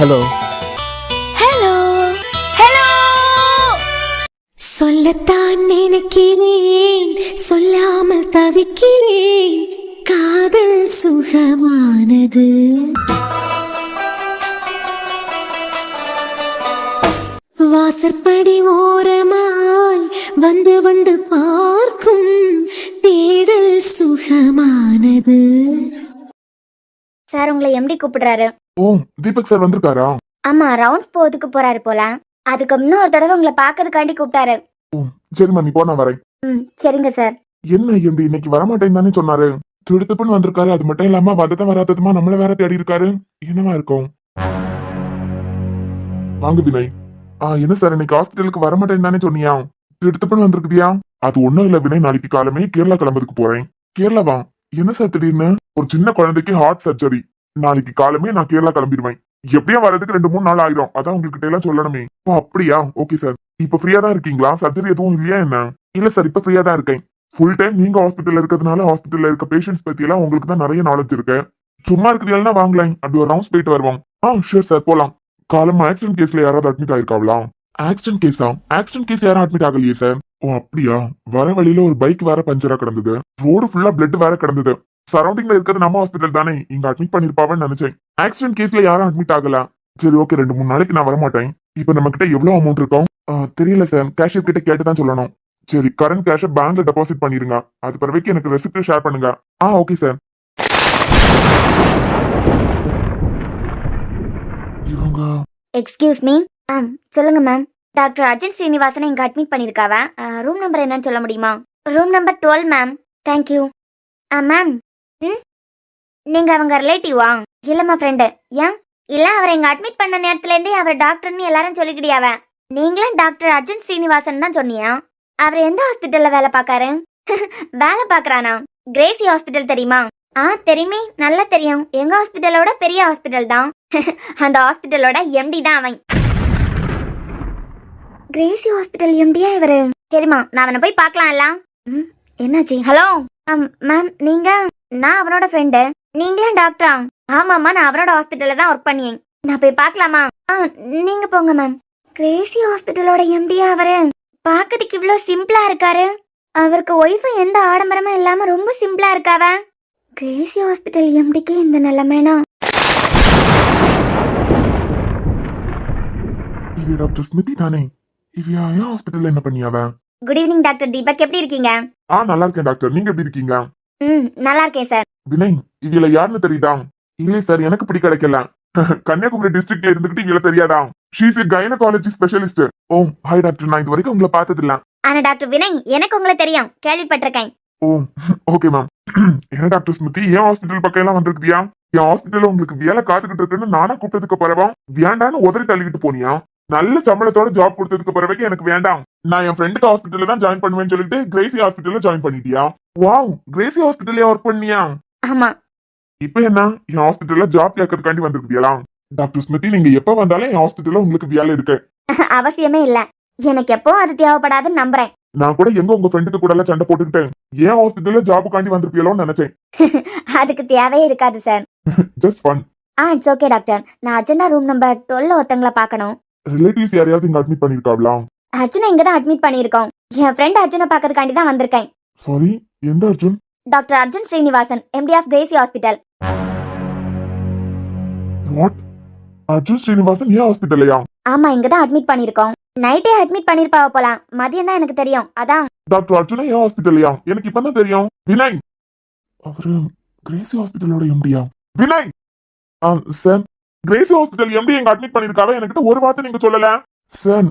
Hello hello hello. சொல்லத்தான் நினைக்கிறேன், சொல்லாமல் தவிக்கிறேன். காதல் சுகமானது. வாசற்படி ஓரமாய் வந்து வந்து பார்க்கும் தேடல் சுகமானது. சார் உங்களை எம்டி கூப்பிடுறாரு. ஓ, தீபக் சார் வந்திருக்காரா? ஆமா, ரவுண்ட்ஸ் போறதுக்கு போறாரு போல. அதுக்கு முன்ன ஒரு தடவை உங்களை பாக்கிறதுக்காண்டி கூப்பிட்டாரு. ஓ சரிம்மா, நீ போ, நான் வரேன். சரிங்க சார். என்ன எம்டி இன்னைக்கு வரமாட்டேன்னு தானே சொன்னாரு? திடுத்துப்புன்னு வந்திருக்காரு. அது மட்டும் இல்லாம வந்ததும் வராததுமா நம்மள வேற தேடி இருக்காரு. என்னவா இருக்கும்? வாங்க வினய். என்ன சார், இன்னைக்கு ஹாஸ்பிட்டலுக்கு வரமாட்டேன்னு தானே சொன்னியா? திடுத்துப்புன்னு வந்திருக்குதியா? அது ஒண்ணும் இல்ல வினய், நாளைக்கு காலமே கேரளா கிளம்புறதுக்கு போறேன். கேரளாவா? என்ன சார் திடீர்னு? ஒரு சின்ன குழந்தைக்கு ஹார்ட் சர்ஜரி. நாளைக்கு காலமே நான் கேரளா கிளம்பிடுவேன். எப்படியா வரதுக்கு 2-3 நாள் ஆயிரும். அதான் உங்ககிட்ட எல்லாம் சொல்லணுமே. ஓ அப்படியா? Okay sir. இப்ப ஃப்ரீயா தான் இருக்கீங்களா? சர்ஜரி எதுவும் இல்லையா என்ன? இல்ல சார், இப்ப ஃப்ரீயா தான் இருக்கேன். ஃபுல் டைம் நீங்க ஹாஸ்பிட்டல்ல இருக்கிறதுனால ஹாஸ்பிட்டல்ல இருக்க பேஷண்ட்ஸ் பத்தி எல்லாம் உங்களுக்கு தான் நிறைய நாலேஜ் இருக்கு. சும்மா இருக்குதுன்னா வாங்கலாம், அப்படி ஒரு ரவுண்ட்ஸ் போயிட்டு வருவோம். ஷூர் சார், போலாம். காலம் ஆக்சிடென்ட் கேஸ்ல யாராவது அட்மிட் ஆயிருக்காங்களா? ஆக்சிடென்ட் கேஸா? ஆக்சிடென்ட் கேஸ் யாரும் அட்மிட் ஆகலையே சார். ஓ அப்படியா? வர வழியில ஒரு பைக் வேற பஞ்சரா கிடந்தது. ரோடு ஃபுல்லா பிளட் வேற கிடந்தது. சரௌண்டிங்ல இருக்கிறது நம்ம ஹாஸ்பிட்டல் தானே, இங்க அட்மிட் பண்ணிருப்பாவன்னு நினைச்சேன். ஆக்சிடென்ட் கேஸ்ல யாரும் அட்மிட் ஆகல. சரி ஓகே, 2-3 நாளைக்கு நான் வரமாட்டேன். இப்ப நம்ம கிட்ட எவ்வளவு அமௌண்ட் இருக்கும்? தெரியல சார், கேஷியர் கிட்ட கேட்டுதான் சொல்லணும். சரி, கரண்ட் கேஷ பேங்க்ல டெபாசிட் பண்ணிருங்க. அது பிறகு எனக்கு ரெசிப்ட் ஷேர் பண்ணுங்க. Okay sir. இவங்க எக்ஸ்கியூஸ் மீ. சொல்லுங்க மேம். டாக்டர் அர்ஜுன் ஸ்ரீனிவாசனை இங்க அட்மிட் பண்ணிருக்காவ. ரூம் நம்பர் என்னன்னு சொல்ல முடியுமா? Room number 12 ma'am. Thank you. Ma'am, நீங்க அவங்க ரிலேட்டிவா? இல்லம்மா, ஃப்ரெண்டு. ஏன்? இல்ல, அவரை இங்க அட்மிட் பண்ண நேரத்துல இருந்தே அவர் டாக்டர்னு எல்லாரும் சொல்லிக்கிடியாவ. நீங்களும் டாக்டர் அர்ஜுன் ஸ்ரீனிவாசன் தான் சொன்னியா? அவர் எந்த ஹாஸ்பிட்டல்ல வேலை பாக்காரு? வேலை பாக்குறானா? கிரேசி ஹாஸ்பிட்டல் தெரியுமா? தெரியுமே, நல்லா தெரியும். எங்க ஹாஸ்பிட்டலோட பெரிய ஹாஸ்பிட்டல் தான். அந்த ஹாஸ்பிட்டலோட எம்டி தான் அவன். கிரேசி ஹாஸ்பிட்டல் எம்டியா இவரு? சரிம்மா, நான் அவனை போய் பார்க்கலாம்ல. என்னாச்சு? ஹலோ மேம், நீங்க? நான் அவனோட ஃப்ரெண்டு. நீங்களும் டாக்டரா? ஆமாம்மா, நான் அவனோட ஹாஸ்பிட்டல்ல தான் ஒர்க் பண்ணியேன். நான் போய் பார்க்கலாமா? நீங்க போங்க மேம். கிரேசி ஹாஸ்பிட்டலோட எம்டியா அவரு? பார்க்கறதுக்கு இவ்வளோ சிம்பிளா இருக்காரு. அவருக்கு ஒய்ஃபு எந்த ஆடம்பரமும் இல்லாம ரொம்ப சிம்பிளா இருக்காவ. கிரேசி ஹாஸ்பிட்டல் எம்டிக்கு இந்த நிலைமைனா? இது டாக்டர் ஸ்மிதி தானே? இவ ஏன் ஹாஸ்பிட்டல்ல என்ன பண்ணியாவ? குட் ஈவினிங் டாக்டர் தீபக், எப்படி இருக்கீங்க? நல்லா இருக்கேன் டாக்டர், நீங்க எப்படி இருக்கீங்க? நல்லா இருக்கேன் சார். வினய், இவள யாருன்னு தெரியுதா? இல்லை சார், எனக்கு பிடி கிடைக்கல. கன்னியாகுமரி டிஸ்ட்ரிக்ட்ல இருந்துகிட்டு இவள தெரியாதா? ஷீஸ் எ கைனகாலஜி ஸ்பெஷலிஸ்ட். ஹாய் டாக்டர், நான் இது வரைக்கும் உங்களை பார்த்தது இல்ல. ஆனா டாக்டர் வினய், எனக்கு உங்களை தெரியும், கேள்விப்பட்டிருக்கேன். Okay ma'am. என்ன டாக்டர் ஸ்மிதி, ஏன் ஹாஸ்பிட்டல் பக்கம் எல்லாம் வந்திருக்கியா? என் ஹாஸ்பிட்டல்ல உங்களுக்கு வேலை காத்துக்கிட்டு இருக்குன்னு நானா கூப்பிட்டதுக்கு பிறவா வேண்டான்னு உதறி தள்ளிக்கிட்டு போனியா? நல்ல சம்பளத்தோட ஜாப் கொடுத்ததுக்கு பிறகு எனக்கு வேண்டாம், நான் என் ஃப்ரெண்டுக்கு ஹாஸ்பிட்டல்ல தான் ஜாயின் பண்ணுவேன்னு சொல்லிட்டு கிரேசி ஹாஸ்பிட்டல்ல ஜாயின் பண்ணிட்டியா? வாவ், கிரேசி ஹாஸ்பிட்டல்ல ஒர்க் பண்ணியா? ஆமா. இப்ப என்ன, என் ஹாஸ்பிட்டல்ல ஜாப் கேட்கறதுக்காண்டி வந்திருக்கியா? டாக்டர் ஸ்மிதி, நீங்க எப்ப வந்தாலும் என் ஹாஸ்பிட்டல்ல உங்களுக்கு வேலை இருக்கு. அவசியமே இல்ல, எனக்கு எப்போ அது தேவைப்படாதுன்னு நம்புறேன். நான் கூட எங்க உங்க ஃப்ரெண்டுக்கு கூட எல்லாம் சண்டை போட்டுக்கிட்டேன், ஏன் ஹாஸ்பிட்டல்ல ஜாபுக்காண்டி வந்திருப்பியலோன்னு நினைச்சேன். அதுக்கு தேவையே இருக்காது sir. Just fun. It's okay doctor. நான் அர்ஜுனா ரூம் நம்பர் 12 ஒருத்தங்கள பார்க்கணும். ரிலேட்டிவ்ஸ் யாரையாவது இங்க அட்மிட் பண்ணிருக்காங்களா? அர்ஜுனா இங்க தான் அட்மிட் பண்ணிருக்கோம். என் ஃப்ரெண்ட் அர்ஜுனை பார்க்கறதுக்காண்டி தான் வந்திருக்கேன். சாரி, எந்த Arjun? Doctor Arjun Srinivasan, MD of crazy hospital. What? Arjun Srinivasan ஏன் ஹாஸ்பிட்டல்லையா? ஆமா, இங்க தான் அட்மிட் பண்ணிருக்கோம். நைட்டே அட்மிட் பண்ணிருப்பாவ போலாம். மதியம் தான் எனக்கு தெரியும், அதான். டாக்டர் அர்ஜுனா ஏன் ஹாஸ்பிட்டல்லையா? எனக்கு இப்பதான் தெரியும். வினய், அவரு கிரேசி ஹாஸ்பிட்டலோட எம்டியா? Vinay, sir, crazy hospital MD எங்க அட்மிட் பண்ணிருக்காவ, என்கிட்ட ஒரு வார்த்தை நீங்க சொல்லல. சார்,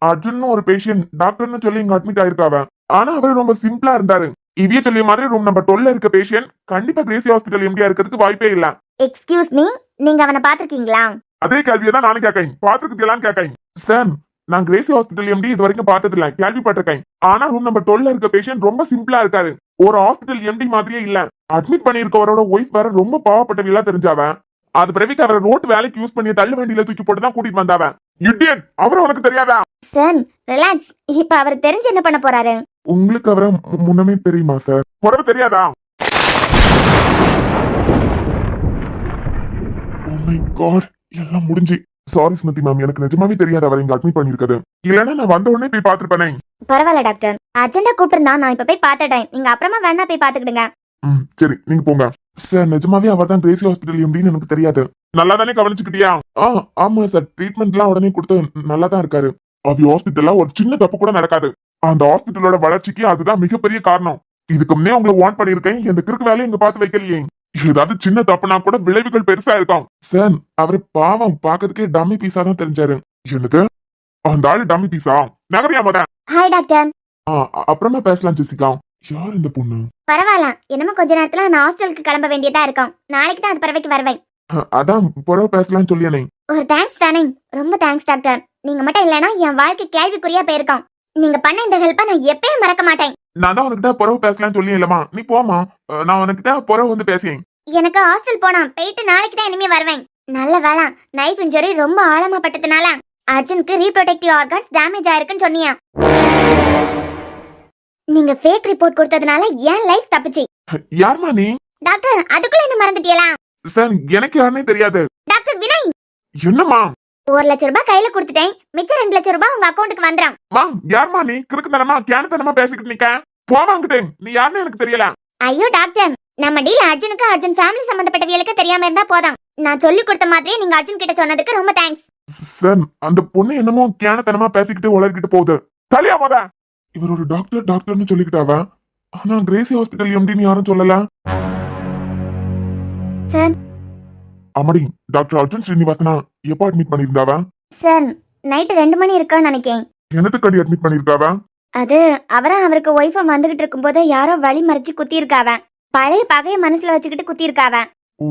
அர்ஜுன் ஒரு பேஷண்ட் டாக்டர்னு சொல்லி இங்க அட்மிட் ஆயிருக்காவ. ஆனா அவர் ரொம்ப சிம்பிளா இருந்தாரு. இவிய சொல்லிய மாதிரி ரூம் நம்பர் 12 இருக்க பேஷண்ட் கண்டிப்பா கிரேசி ஹாஸ்பிட்டல் எம்டியா இருக்கிறதுக்கு வாய்ப்பே இல்ல. எக்ஸ்கியூஸ் மீ, நீங்க அவனை பாத்திருக்கீங்களா? அதே கேள்வியை தான் நானும் கேட்கேன். பாத்துக்கிட்டேலாம் கேட்கேன். சார், நான் கிரேசி ஹாஸ்பிட்டல் எம்டி இது வரைக்கும் பார்த்தது இல்ல, கேள்விப்பட்டிருக்கேன். ஆனா ரூம் நம்பர் 12 இருக்க பேஷண்ட் ரொம்ப சிம்பிளா இருக்காரு. ஒரு ஹாஸ்பிட்டல் எம்டி மாதிரியே இல்ல. அட்மிட் பண்ணிருக்கவரோட ஒய்ஃப் வேற ரொம்ப பாவப்பட்டவங்களா தெரிஞ்சாவ. அது பிறகு அவரை ரோட் வேலைக்கு யூஸ் பண்ணி தள்ளு வண்டியில தூக்கி போட்டு தான் கூட்டிட்டு வந்தாவ. இடியட், அவரை உனக்கு தெரியாதா? Sir relax. இப்ப அவர் தெரிஞ்சு என்ன பண்ண போறாரு? உங்களுக்கு அவரை முன்னமே தெரியுமா சார்? உடனே தெரியாதா? Oh my God, எல்லாம் முடிஞ்சு. சாரி ஸ்மிருதி மேம், எனக்கு நிஜமாவே தெரியாது அவர் இங்க அட்மிட் பண்ணிருக்கது. இல்லன்னா நான் வந்த உடனே போய் பாத்துருப்பேனே. பரவாயில்ல டாக்டர், அர்ஜென்டா கூப்பிட்டுருந்தா நான் இப்ப போய் பாத்துட்டேன். நீங்க அப்புறமா வேணா போய் பாத்துக்கிடுங்க. சரி நீங்க போங்க. சார் நிஜமாவே அவர் தான் கிரேசி ஹாஸ்பிட்டல் எப்படின்னு எனக்கு தெரியாது. நல்லா தானே கவனிச்சுக்கிட்டியா? ஆமா சார், ட்ரீட்மெண்ட்லாம் உடனே கொடுத்து நல்லா தான் இருக்காரு. அவி ஹாஸ்பிட்டல்ல ஒரு சின்ன தப்பு கூட நடக்காது. அந்த ஹாஸ்பிட்டலோட வளர்ச்சிக்கு அதுதான் மிகப்பெரிய காரணம். இதுக்கு முன்னே உங்களை வார்ன் பண்ணிருக்கேன், இந்த கிறுக்கு வேலையை இங்க பாத்து வைக்கலையே. ஏதாவது சின்ன தப்புனா கூட விளைவுகள் பெருசா இருக்கும். சார் அவரு பாவம் பாக்கிறதுக்கே டம்மி பீஸா தான் தெரிஞ்சாரு. என்னது அந்த ஆளு டம்மி பீஸா? நகரியா மத. Hi doctor. அப்புறமா பேசலாம் ஜெசிகா. யார் இந்த பொண்ணு? பரவாயில்ல, என்னமோ கொஞ்ச நேரத்துல நான் ஹாஸ்டலுக்கு கிளம்ப வேண்டியதா இருக்கும். நாளைக்கு தான் அது பறவைக்கு வருவேன். அதான் புறவு பேசலாம்னு சொல்லியானே. ஒரு தேங்க்ஸ் தானே. ரொம்ப தேங்க்ஸ் டாக்டர். நீங்க மட்டும் இல்லைன்னா என் வாழ்க்கை கேள்விக்குறியா போயிருக்கோம். நீங்க பண்ண இந்த ஹெல்ப்பை நான் எப்பயும் மறக்க மாட்டேன். நான் தான் உனக்கிட்ட புறவு பேசலாம்னு சொல்லி இல்லமா, நீ போமா. நான் உனக்கிட்ட புறவு வந்து பேசியேன். எனக்கு ஹாஸ்டல் போனா போயிட்டு நாளைக்கு தான் இனிமே வருவேன். நல்ல வேலை, நைஃப் இன்ஜுரி ரொம்ப ஆழமா பட்டதுனால அர்ஜுனுக்கு ரீப்ரொடக்டிவ் ஆர்கன்ஸ் டேமேஜ் ஆயிருக்குன்னு சொன்னியா. நீங்க ஃபேக் ரிப்போர்ட் கொடுத்ததுனால என் லைஃப் தப்பிச்சு. யாருமா நீ? டாக்டர் அதுக்குள்ள என்ன மறந்துட்டீங்களா? சார் எனக்கு யாருன்னே தெரியாது. டாக்டர் வினய். என்னம்மா? 1 லட்சம் ரூபாய் கையில கொடுத்துட்டேன், மிச்சம் 2 லட்சம் ரூபாய் உங்க அக்கௌண்ட்டுக்கு வந்துடும். மா யாருமா நீ? கிறுக்குத்தனமா கேனத்தனமா பேசிக்கிட்டு நிக்க. போவாங்கிட்டேன், நீ யாருன்னு எனக்கு தெரியல. ஐயோ டாக்டர், நம்ம டீல் அர்ஜுனுக்கு அர்ஜுன் ஃபேமிலி சம்பந்தப்பட்டவங்களுக்கு தெரியாம இருந்தா போதும். நான் சொல்லி கொடுத்த மாதிரியே நீங்க அர்ஜுன் கிட்ட சொன்னதுக்கு ரொம்ப தேங்க்ஸ். சார் அந்த பொண்ணு என்னமோ கேனத்தனமா பேசிக்கிட்டு உளறிக்கிட்டு போகுது. தலையா மொத. இவர் ஒரு டாக்டர்னு சொல்லிக்கிட்டாவ. ஆனா கிரேசி ஹாஸ்பிட்டல் எம்டின்னு யாரும் சொல்லல. சார் அம்மாடி, டாக்டர் அர்ஜுன் ஸ்ரீனிவாசனா எப்ப அட்மிட் பண்ணிருந்தாவ? சார் நைட்டு 2 மணி இருக்குன்னு நினைக்கிறேன். என்னத்துக்கு அடி அட்மிட் பண்ணிருக்காவ? அது அவருக்கு ஒய்ஃபும் வந்துகிட்டு இருக்கும்போது யாரோ வழி மறைச்சு குத்தி இருக்காவ. பழைய பகைய மனசுல வச்சுக்கிட்டு குத்தி இருக்காவ. ஓ.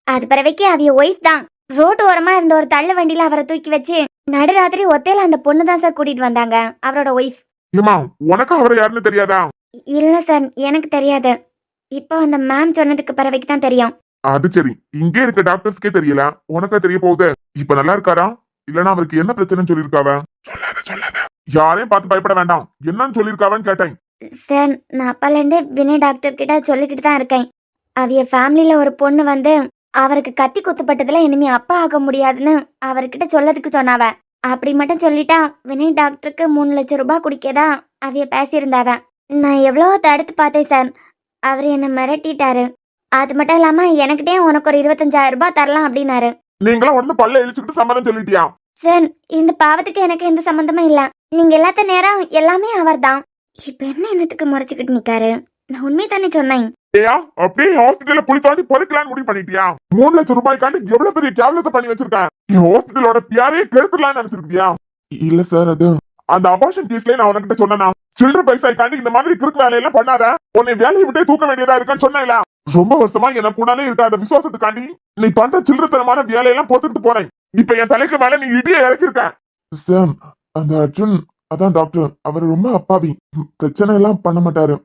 அது பிறவைக்கு அவிய ஒய்ஃப் தான் ரோட்டு ஓரமா இருந்த ஒரு தள்ளு வண்டியில அவரை தூக்கி வச்சு நடுராத்திரி ஒத்தையில அந்த பொண்ணு தான் சார் கூட்டிட்டு வந்தாங்க, அவரோட ஒய்ஃப். ஏமா உனக்கு அவரை யாருன்னு தெரியாதா? இல்ல சார், எனக்கு தெரியாது. இப்போ அந்த மேம் சொன்னதுக்கு பிறவைக்கு தான் தெரியும். அது சரி, இங்கே இருக்க டாக்டர்ஸ்க்கே தெரியல, உனக்கா தெரிய போகுது. இப்ப நல்லா இருக்காரா? இல்லனா அவருக்கு என்ன பிரச்சனைன்னு சொல்லிருக்காவ? சொல்லாத. யாரையும் பார்த்து பயப்பட வேண்டாம். என்னன்னு சொல்லிருக்காவன்னு கேட்டேன். சார் நான் அப்பாலேருந்து வினய் டாக்டர் கிட்ட சொல்லிக்கிட்டு தான் இருக்கேன். அவிய ஃபேமிலியில ஒரு பொண்ணு வந்து அவருக்கு கத்தி குத்துப்பட்டதுல இனிமே அப்பா ஆக முடியாதுன்னு அவர்கிட்ட சொல்லதுக்கு சொன்னாவ. அப்படி மட்டும் சொல்லிட்டா வினய் டாக்டருக்கு 3 லட்சம் ரூபாய் குடிக்கதா அவிய பேசியிருந்தாவ. நான் எவ்வளவோ தடுத்து பார்த்தேன் சார், அவர் என்ன மிரட்டிட்டாரு. அது மட்டும் இல்லாம எனக்கிட்டே உனக்கு ஒரு 25,000 ரூபாய் தரலாம் அப்படின்னாரு. நீங்களும் உடனே பல்ல இழிச்சுக்கிட்டு சம்மதம் சொல்லிட்டியா? சார் இந்த பாவத்துக்கு எனக்கு எந்த சம்பந்தமும் இல்ல. நீங்க எல்லாத்த நேரம் எல்லாமே அவர் தான். இப்ப என்னத்துக்கு முறைச்சுக்கிட்டு நிக்காரு? நான் உண்மை தானே சொன்னேன். ஏயா அப்படியே ஹாஸ்பிட்டல்ல புலி தாண்டி பொறுக்கலான்னு முடிவு பண்ணிட்டியா? 3 லட்சம் ரூபாய்க்காண்டி எவ்வளவு பெரிய கேவலத்தை பண்ணி வச்சிருக்கேன். என் ஹாஸ்பிட்டலோட பியாரே கெடுத்துடலான்னு நினைச்சிருக்கியா? இல்ல சார், அது அந்த அபார்ஷன் கேஸ்ல நான் உனக்கிட்ட சொன்னா சில்லற பைசாய்க்காண்டி இந்த மாதிரி கிறுக்கு வேலையெல்லாம் பண்ணாத, உன்னை வேலையை விட்டே தூக்க வேண்டியதா இருக்குன்னு சொன்னேன்ல. ரொம்ப வருஷமா எனக்கு கூடாலே இருக்க அந்த விசுவாசத்துக்காண்டி நீ பண்ற சில்லறத்தனமான வேலையெல்லாம் பொறுத்துட்டு போறேன். இப்ப என் தலைக்கு மேல நீ இடிய இறக்கிருக்க. சார் அந்த அர்ஜுன் அதான் டாக்டர், அவர் ரொம்ப அப்பாவி. பிரச்சனை எல்லாம் பண்ண மாட்டாரு.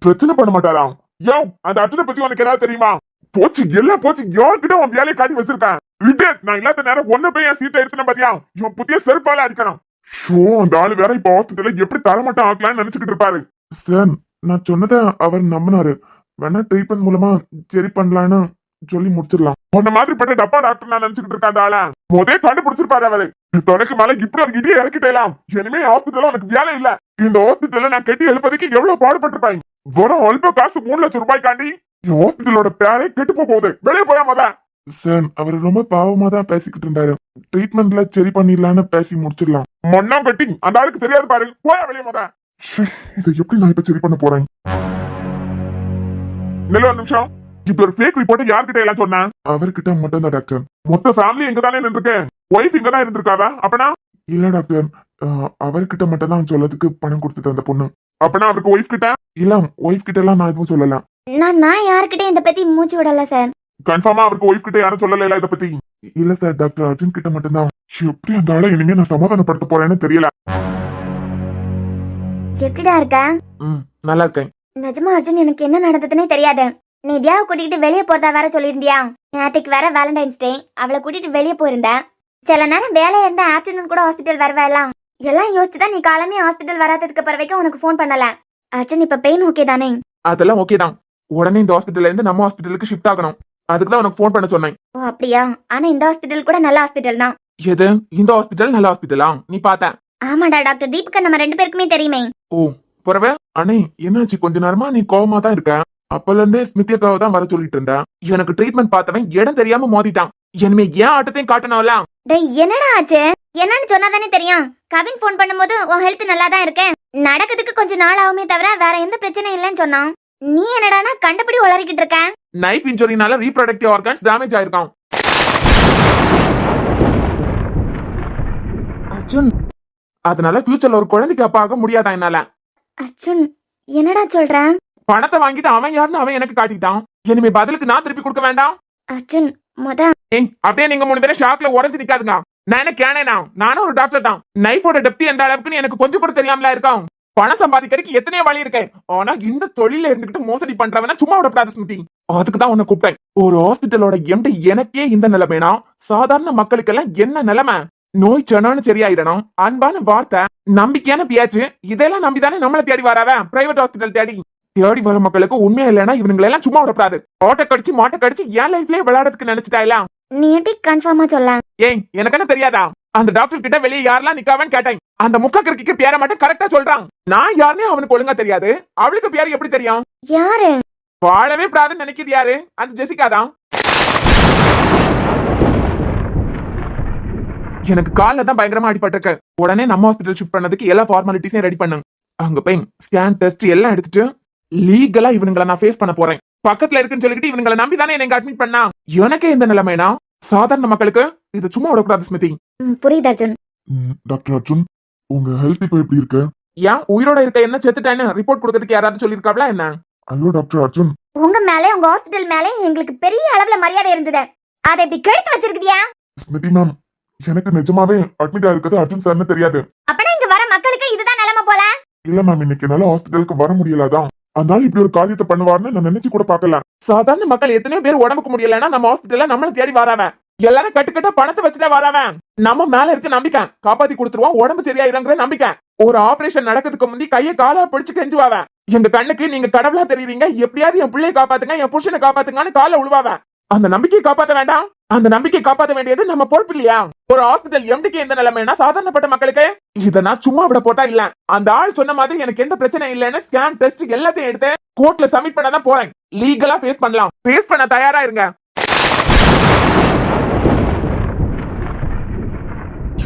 பிரச்சனை பண்ண மாட்டாரா? யோ அந்த அர்ஜுனை பத்தி உனக்கு ஏதாவது தெரியுமா? போச்சு எல்லாம் போச்சு. யார்கிட்ட உன் வேலையை காட்டி வச்சிருக்கேன். விட்டு, நான் இல்லாத நேரம் ஒன்ன போய் என் சீட்டை எடுத்துன பாத்தியா? இவன் புதிய செருப்பால அடிக்கணும். ஷோ அந்த ஆளு வேற இப்ப ஹாஸ்பிட்டல்ல எப்படி தரமாட்டம் ஆக்கலாம்னு நினைச்சுக்கிட்டு இருப்பாரு. சார் நான் சொன்னதை அவர் நம்பினாரு. வேணா ட்ரீட்மெண்ட் மூலமா சரி பண்ணலான்னு சொல்லி முடிச்சிடலாம். உன்ன மாதிரி பட்ட டப்பா டாக்டர் நான் நினைச்சுக்கிட்டு இருக்கேன். அந்த ஆள முதே கண்டுபிடிச்சிருப்பாரு அவரு. தொலைக்கு மேல இப்படி ஒரு இடியை இறக்கிட்டேலாம். இனிமே ஹாஸ்பிட்டல்ல உனக்கு வேலை இல்ல. இந்த ஹாஸ்பிட்டல்ல நான் கட்டி எழுப்பதுக்கு எவ்வளவு பாடுபட்டிருப்பேன். வரும் அல்ப காசு 3 லட்சம் ரூபாய்க்காண்டி ஹாஸ்பிட்டலோட பேரே கெட்டு போகுது. வெளியே போயா மொத. சார் அவர் ரொம்ப பாவமா தான் பேசிக்கிட்டு இருந்தாரு. ட்ரீட்மெண்ட்ல சரி பண்ணிடலான்னு பேசி முடிச்சிடலாம். மண்ணாம் கட்டி அந்த ஆளுக்கு தெரியாது பாரு. போயா வெளியே மொத. இதை எப்படி நான் இப்ப சரி பண்ண போறேன்? நில ஒரு நிமிஷம். இப்ப ஒரு ஃபேக் ரிப்போர்ட் யார்கிட்ட எல்லாம் சொன்னேன்? அவர்கிட்ட மட்டும் தான் டாக்டர். மொத்த ஃபேமிலி எங்க தானே இருந்திருக்கு. ஒய்ஃப் இங்க தான் இருந்திருக்காவா? அப்பனா இல்ல டாக்டர், அவர்கிட்ட மட்டும் தான் சொல்லதுக்கு பணம் கொடுத்துட்டு அந்த பொண்ணு. அப்பனா அவருக்கு ஒய்ஃப் கிட்ட இல்ல, ஒய்ஃப் கிட்ட எல்லாம் நான் எதுவும் சொல்லல. நான் யார்கிட்டயும் இத பத்தி மூச்சு விடல சார். கன்ஃபார்மா அவருக்கு ஒய்ஃப் கிட்ட யாரும் சொல்லல இத பத்தி? இல்ல சார், டாக்டர் அர்ஜுன் கிட்ட மட்டும் தான். எப்படி அந்த ஆளை இனிமே நான் சமாதானப்படுத்த போறேன்னு தெரியல. எப்படிடா இருக்க? நல்லா இருக்கேன். நிஜமா அர்ஜுன் எனக்கு என்ன நடந்ததுன்னே தெரியாது. நீ தியாவை கூட்டிகிட்டு வெளியே போறதா வேற சொல்லியிருந்தியா? நேற்றுக்கு வேற வேலண்டைன்ஸ் டே, அவளை கூட்டிட்டு வெளியே போயிருந்தேன். சில நேரம் வேலையா இருந்தா ஆப்டர்நூன் கூட ஹாஸ்பிட்டல் வரவேலாம். எல்லாம் யோசிச்சுதான் நீ காலமே ஹாஸ்பிட்டல் வராததுக்கு பிறகு உனக்கு ஃபோன் பண்ணல. அர்ஜுன் இப்ப பெயின் ஓகே தானே? அதெல்லாம் ஓகே தான். உடனே இந்த ஹாஸ்பிட்டல்ல இருந்து நம்ம ஹாஸ்பிட்டலுக்கு ஷிஃப்ட் ஆகணும். அதுக்கு தான் உனக்கு ஃபோன் பண்ண சொன்னேன். ஓ அப்படியா? ஆனா இந்த ஹாஸ்பிட்டல் கூட நல்ல ஹாஸ்பிட்டல் தான். எது இந்த ஹாஸ்பிட்டல் நல்ல ஹாஸ்பிட்டலா நீ பார்த்த? ஆமாடா டாக்டர் தீபிகா நம்ம 2 பேருக்குமே தெரியுமே. ஓ புறவே அண்ணே என்னாச்சு? கொஞ்ச நேரமா நீ கோவமா தான் இருக்க. அப்பல இருந்தே ஸ்மித்யாக்காவை தான் வர சொல்லிட்டு இருந்தேன். எனக்கு ட்ரீட்மெண்ட் பார்த்தவன் இடம் தெரியாம மோதிட்டான். இனிமே ஏன் ஆட்டத்தையும் காட்டணும்ல? டேய் என்னடா ஆச்சு? என்னன்னு சொன்னாதானே தெரியும். கவின் ஃபோன் பண்ணும்போது உன் ஹெல்த் நல்லா தான் இருக்கு, நடக்கிறதுக்கு கொஞ்சம் நாள் ஆகுமே தவிர வேற எந்த பிரச்சனையும் இல்லைன்னு சொன்னான். நீ என்னடானா கண்டபடி உளறிக்கிட்டு இருக்க. நைஃப் இன்ஜுரினால ரீப்ரொடக்டிவ் ஆர்கன்ஸ் டேமேஜ் ஆயிருக்கான். அர்ஜுன் அதனால ஃபியூச்சர்ல ஒரு குழந்தைக்கு அப்பா ஆக முடியாதா என்னால? அர்ஜுன் என்னடா சொல்ற? பணத்தை வாங்கிட்டு அவன் யாருன்னு அவன் எனக்கு காட்டிட்டான். இனிமே பதிலுக்கு நான் திருப்பி கொடுக்க வேண்டாம். அர்ஜுன் ஏய் அப்படியே நீங்க 3 பேரும் ஷாக்ல உடஞ்சு நிக்காதுங்க. நான் என்ன கேனேனா? நானும் ஒரு டாக்டர் தான். நைஃபோட டெப்த் எந்த அளவுக்குன்னு எனக்கு கொஞ்சம் கூட தெரியாமல இருக்கும். பணம் சம்பாதிக்கிறதுக்கு எத்தனையோ வழி இருக்கு. ஆனா இந்த தொழில இருந்துகிட்டு மோசடி பண்றவன சும்மா விடப்படாத ஸ்மிருதி. அதுக்கு தான் உன்னை கூப்பிட்டேன். ஒரு ஹாஸ்பிட்டலோட எம்டி எனக்கே இந்த நிலைமைனா சாதாரண மக்களுக்கெல்லாம் என்ன நிலைமை? நோய் சொன்னான்னு சரியாயிடணும், அன்பான வார்த்தை, நம்பிக்கையான பியாச்சு, இதெல்லாம் நம்பிதானே நம்மள தேடி வராவ பிரைவேட் ஹாஸ்பிட்டல் தேடி. தேடி வர மக்களுக்கு உண்மையா இல்லைன்னா இவங்களை எல்லாம் சும்மா விடப்படாது. ஆட்டை கடிச்சு மாட்டை கடிச்சு என் லைஃப்லயே விளையாடுறதுக்கு நினைச்சிட்டாயில. நீ எப்படி கன்ஃபார்மா சொல்ல? ஏய் எனக்கு என்ன தெரியாதா? அந்த டாக்டர் கிட்ட வெளியே யாரெல்லாம் நிக்காவன்னு கேட்டேன். அந்த முக்கா கிறுக்கிக்கு பேரை மட்டும் கரெக்டா சொல்றான். நான் யாருன்னே அவனுக்கு ஒழுங்கா தெரியாது. அவளுக்கு பேரு எப்படி தெரியும்? யாரு? வாழவே கூடாதுன்னு நினைக்கிறது யாரு? அந்த ஜெசிகா தான். எனக்கு கால்ல தான் பயங்கரமா அடிபட்டிருக்கு. உடனே நம்ம ஹாஸ்பிட்டல் ஷிஃப்ட் பண்ணதுக்கு எல்லா ஃபார்மாலிட்டிஸையும் ரெடி பண்ணுங்க. அங்க போய் ஸ்கேன் டெஸ்ட் எல்லாம் எடுத்துட்டு லீகலா இவனுங்களை நான் ஃபேஸ் பண்ண போறேன். பக்கத்துல இருக்குன்னு சொல்லிட்டு இவங்களை நம்பி தானே எனக்கு அட்மிட் பண்ணா. எனக்கே இந்த நிலைமைனா சாதாரண மக்களுக்கு இது சும்மா விடக்கூடாது ஸ்மிருதி. புரியுது அர்ஜுன். டாக்டர் அர்ஜுன், உங்க ஹெல்த் இப்ப எப்படி இருக்கு? ஏன் உயிரோட இருக்க என்ன செத்துட்டேன்னு ரிப்போர்ட் கொடுக்கறதுக்கு யாராவது சொல்லிருக்காங்களா என்ன? ஐயோ டாக்டர் அர்ஜுன், உங்க மேலே உங்க ஹாஸ்பிட்டல் மேலே எங்களுக்கு பெரிய அளவுல மரியாதை இருந்தது. அதை இப்படி கெடுத்து வச்சிருக்கியா? ஸ்மிருதி மேம், எனக்கு நிஜமாவே அட்மிட் ஆயிருக்கிறது அர்ஜுன் சார்னு தெரியாது. அப்பனா இங்க வர மக்களுக்கு இதுதான் நிலைமை போல. இல்ல மேம், இன்னைக்கு என்னால ஹாஸ்பிட்டலுக்கு வர முடியலதான். அதனால இப்படி ஒரு காரியத்தை பண்ணுவாருன்னு நான் நினைச்சு கூட பாக்கல. சாதாரண மக்கள் எத்தனையோ பேர் உடம்புக்கு முடியலன்னா நம்ம ஹாஸ்பிட்டல்ல நம்மள தேடி வராவன். எல்லாரும் கட்டுக்கட்ட பணத்தை வச்சுதான் வராவன். நம்ம மேல இருக்க நம்பிக்கை காப்பாத்தி கொடுத்துருவோம், உடம்பு சரியாயிருங்கிற நம்பிக்கை. ஒரு ஆபரேஷன் நடக்கிறதுக்கு முந்தி கையை காலை பிடிச்சு கெஞ்சுவாவன். எங்க கண்ணுக்கு நீங்க கடவுளா தெரியுறீங்க, எப்படியாவது என் பிள்ளையை காப்பாத்துங்க, என் புருஷனை காப்பாத்துங்கன்னு காலை உழுவாவன். அந்த நம்பிக்கையை காப்பாத்த வேண்டாம்? அந்த நம்பிக்கை காப்பாத்த வேண்டியது நம்ம பொறுப்பு இல்லையா? ஒரு ஹாஸ்பிட்டல் எம்டிக்கு எந்த நிலைமைனா சாதாரணப்பட்ட மக்களுக்கு இத நான் சும்மா விட போட்டா இல்ல. அந்த ஆள் சொன்ன மாதிரி எனக்கு எந்த பிரச்சனை இல்லைன்னு ஸ்கேன் டெஸ்ட் எல்லாத்தையும் எடுத்து கோர்ட்ல சப்மிட் பண்ணதான் போறேன். லீகலா ஃபேஸ் பண்ணலாம். ஃபேஸ் பண்ண தயாரா இருங்க.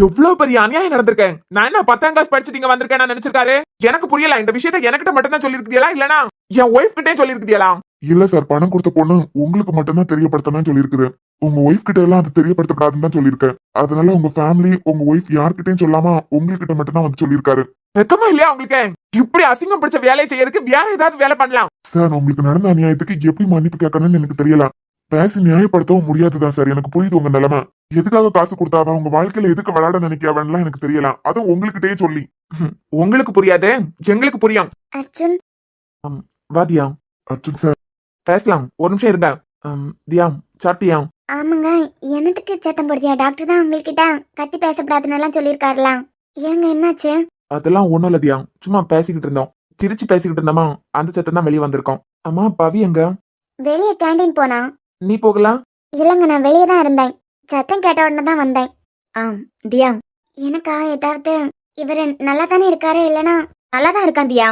எவ்வளவு பெரிய அநியாயம் நடந்திருக்கேன். நான் என்ன 10ஆம் கிளாஸ் படிச்சுட்டு இங்க வந்திருக்கேன் நினைச்சிருக்காரு. எனக்கு புரியல. இந்த விஷயத்தை எனக்கிட்ட மட்டும் தான் சொல்லிருக்கீங்களா இல்லனா என் ஒய்ஃப் கிட்டே சொல்லிருக்கீங்களா? இல்ல சார், பணம் கொடுத்த பொண்ணு உங்களுக்கு மட்டும் தான் தெரியப்படுத்தணும்னு சொல்லியிருக்குது. உங்க ஒய்ஃப் கிட்ட எல்லாம் அது தெரியப்படுத்தப்படாதுன்னு தான் சொல்லியிருக்கேன். அதனால உங்க ஃபேமிலி, உங்க ஒய்ஃப் யார்கிட்டயும் சொல்லாம உங்ககிட்ட மட்டும் தான் வந்து சொல்லியிருக்காரு. வெக்கமா இல்லையா உங்களுக்கு? இப்படி அசிங்கம் பிடிச்ச வேலையை செய்யறதுக்கு வேற ஏதாவது வேலை பண்ணலாம். சார், உங்களுக்கு நடந்த அநியாயத்துக்கு எப்படி மன்னிப்பு கேட்கணும்னு எனக்கு தெரியல. பேசி நியாயப்படுத்தவும் முடியாதுதான் சார். எனக்கு புரியுது உங்க நிலைமை. எதுக்காக காசு கொடுத்தாவ, உங்க வாழ்க்கையில எதுக்கு விளையாட நினைக்காவன்லாம் எனக்கு தெரியல. அதுவும் உங்ககிட்டயே சொல்லி. உங்களுக்கு புரியாது, எங்களுக்கு புரியும். அர்ஜுன் வாதியா அர்ஜுன் சார், பேசலாம். ஒரு நிமிஷம் இருங்க. தியா சாட்டியா? ஆமாங்க, என்னத்துக்கு சத்தம் போடுதியா? டாக்டர் தான் உங்ககிட்ட கத்தி பேசப்படாதுன்னு எல்லாம் சொல்லியிருக்காருலாம். ஏங்க என்னாச்சு? அதெல்லாம் ஒண்ணும் இல்ல தியா, சும்மா பேசிக்கிட்டு இருந்தோம். சிரிச்சு பேசிக்கிட்டு இருந்தோமா, அந்த சத்தம் தான் வெளியே வந்திருக்கோம். அம்மா பவி எங்க? வெளியே கேண்டீன் போனா. நீ போகலாம்? இல்லங்க, நான் வெளியே தான் இருந்தேன். சத்தம் கேட்ட உடனே தான் வந்தேன். தியா, எனக்கா ஏதாவது இவரு நல்லா தானே இருக்காரு இல்லனா? நல்லா தான் இருக்கான் தியா.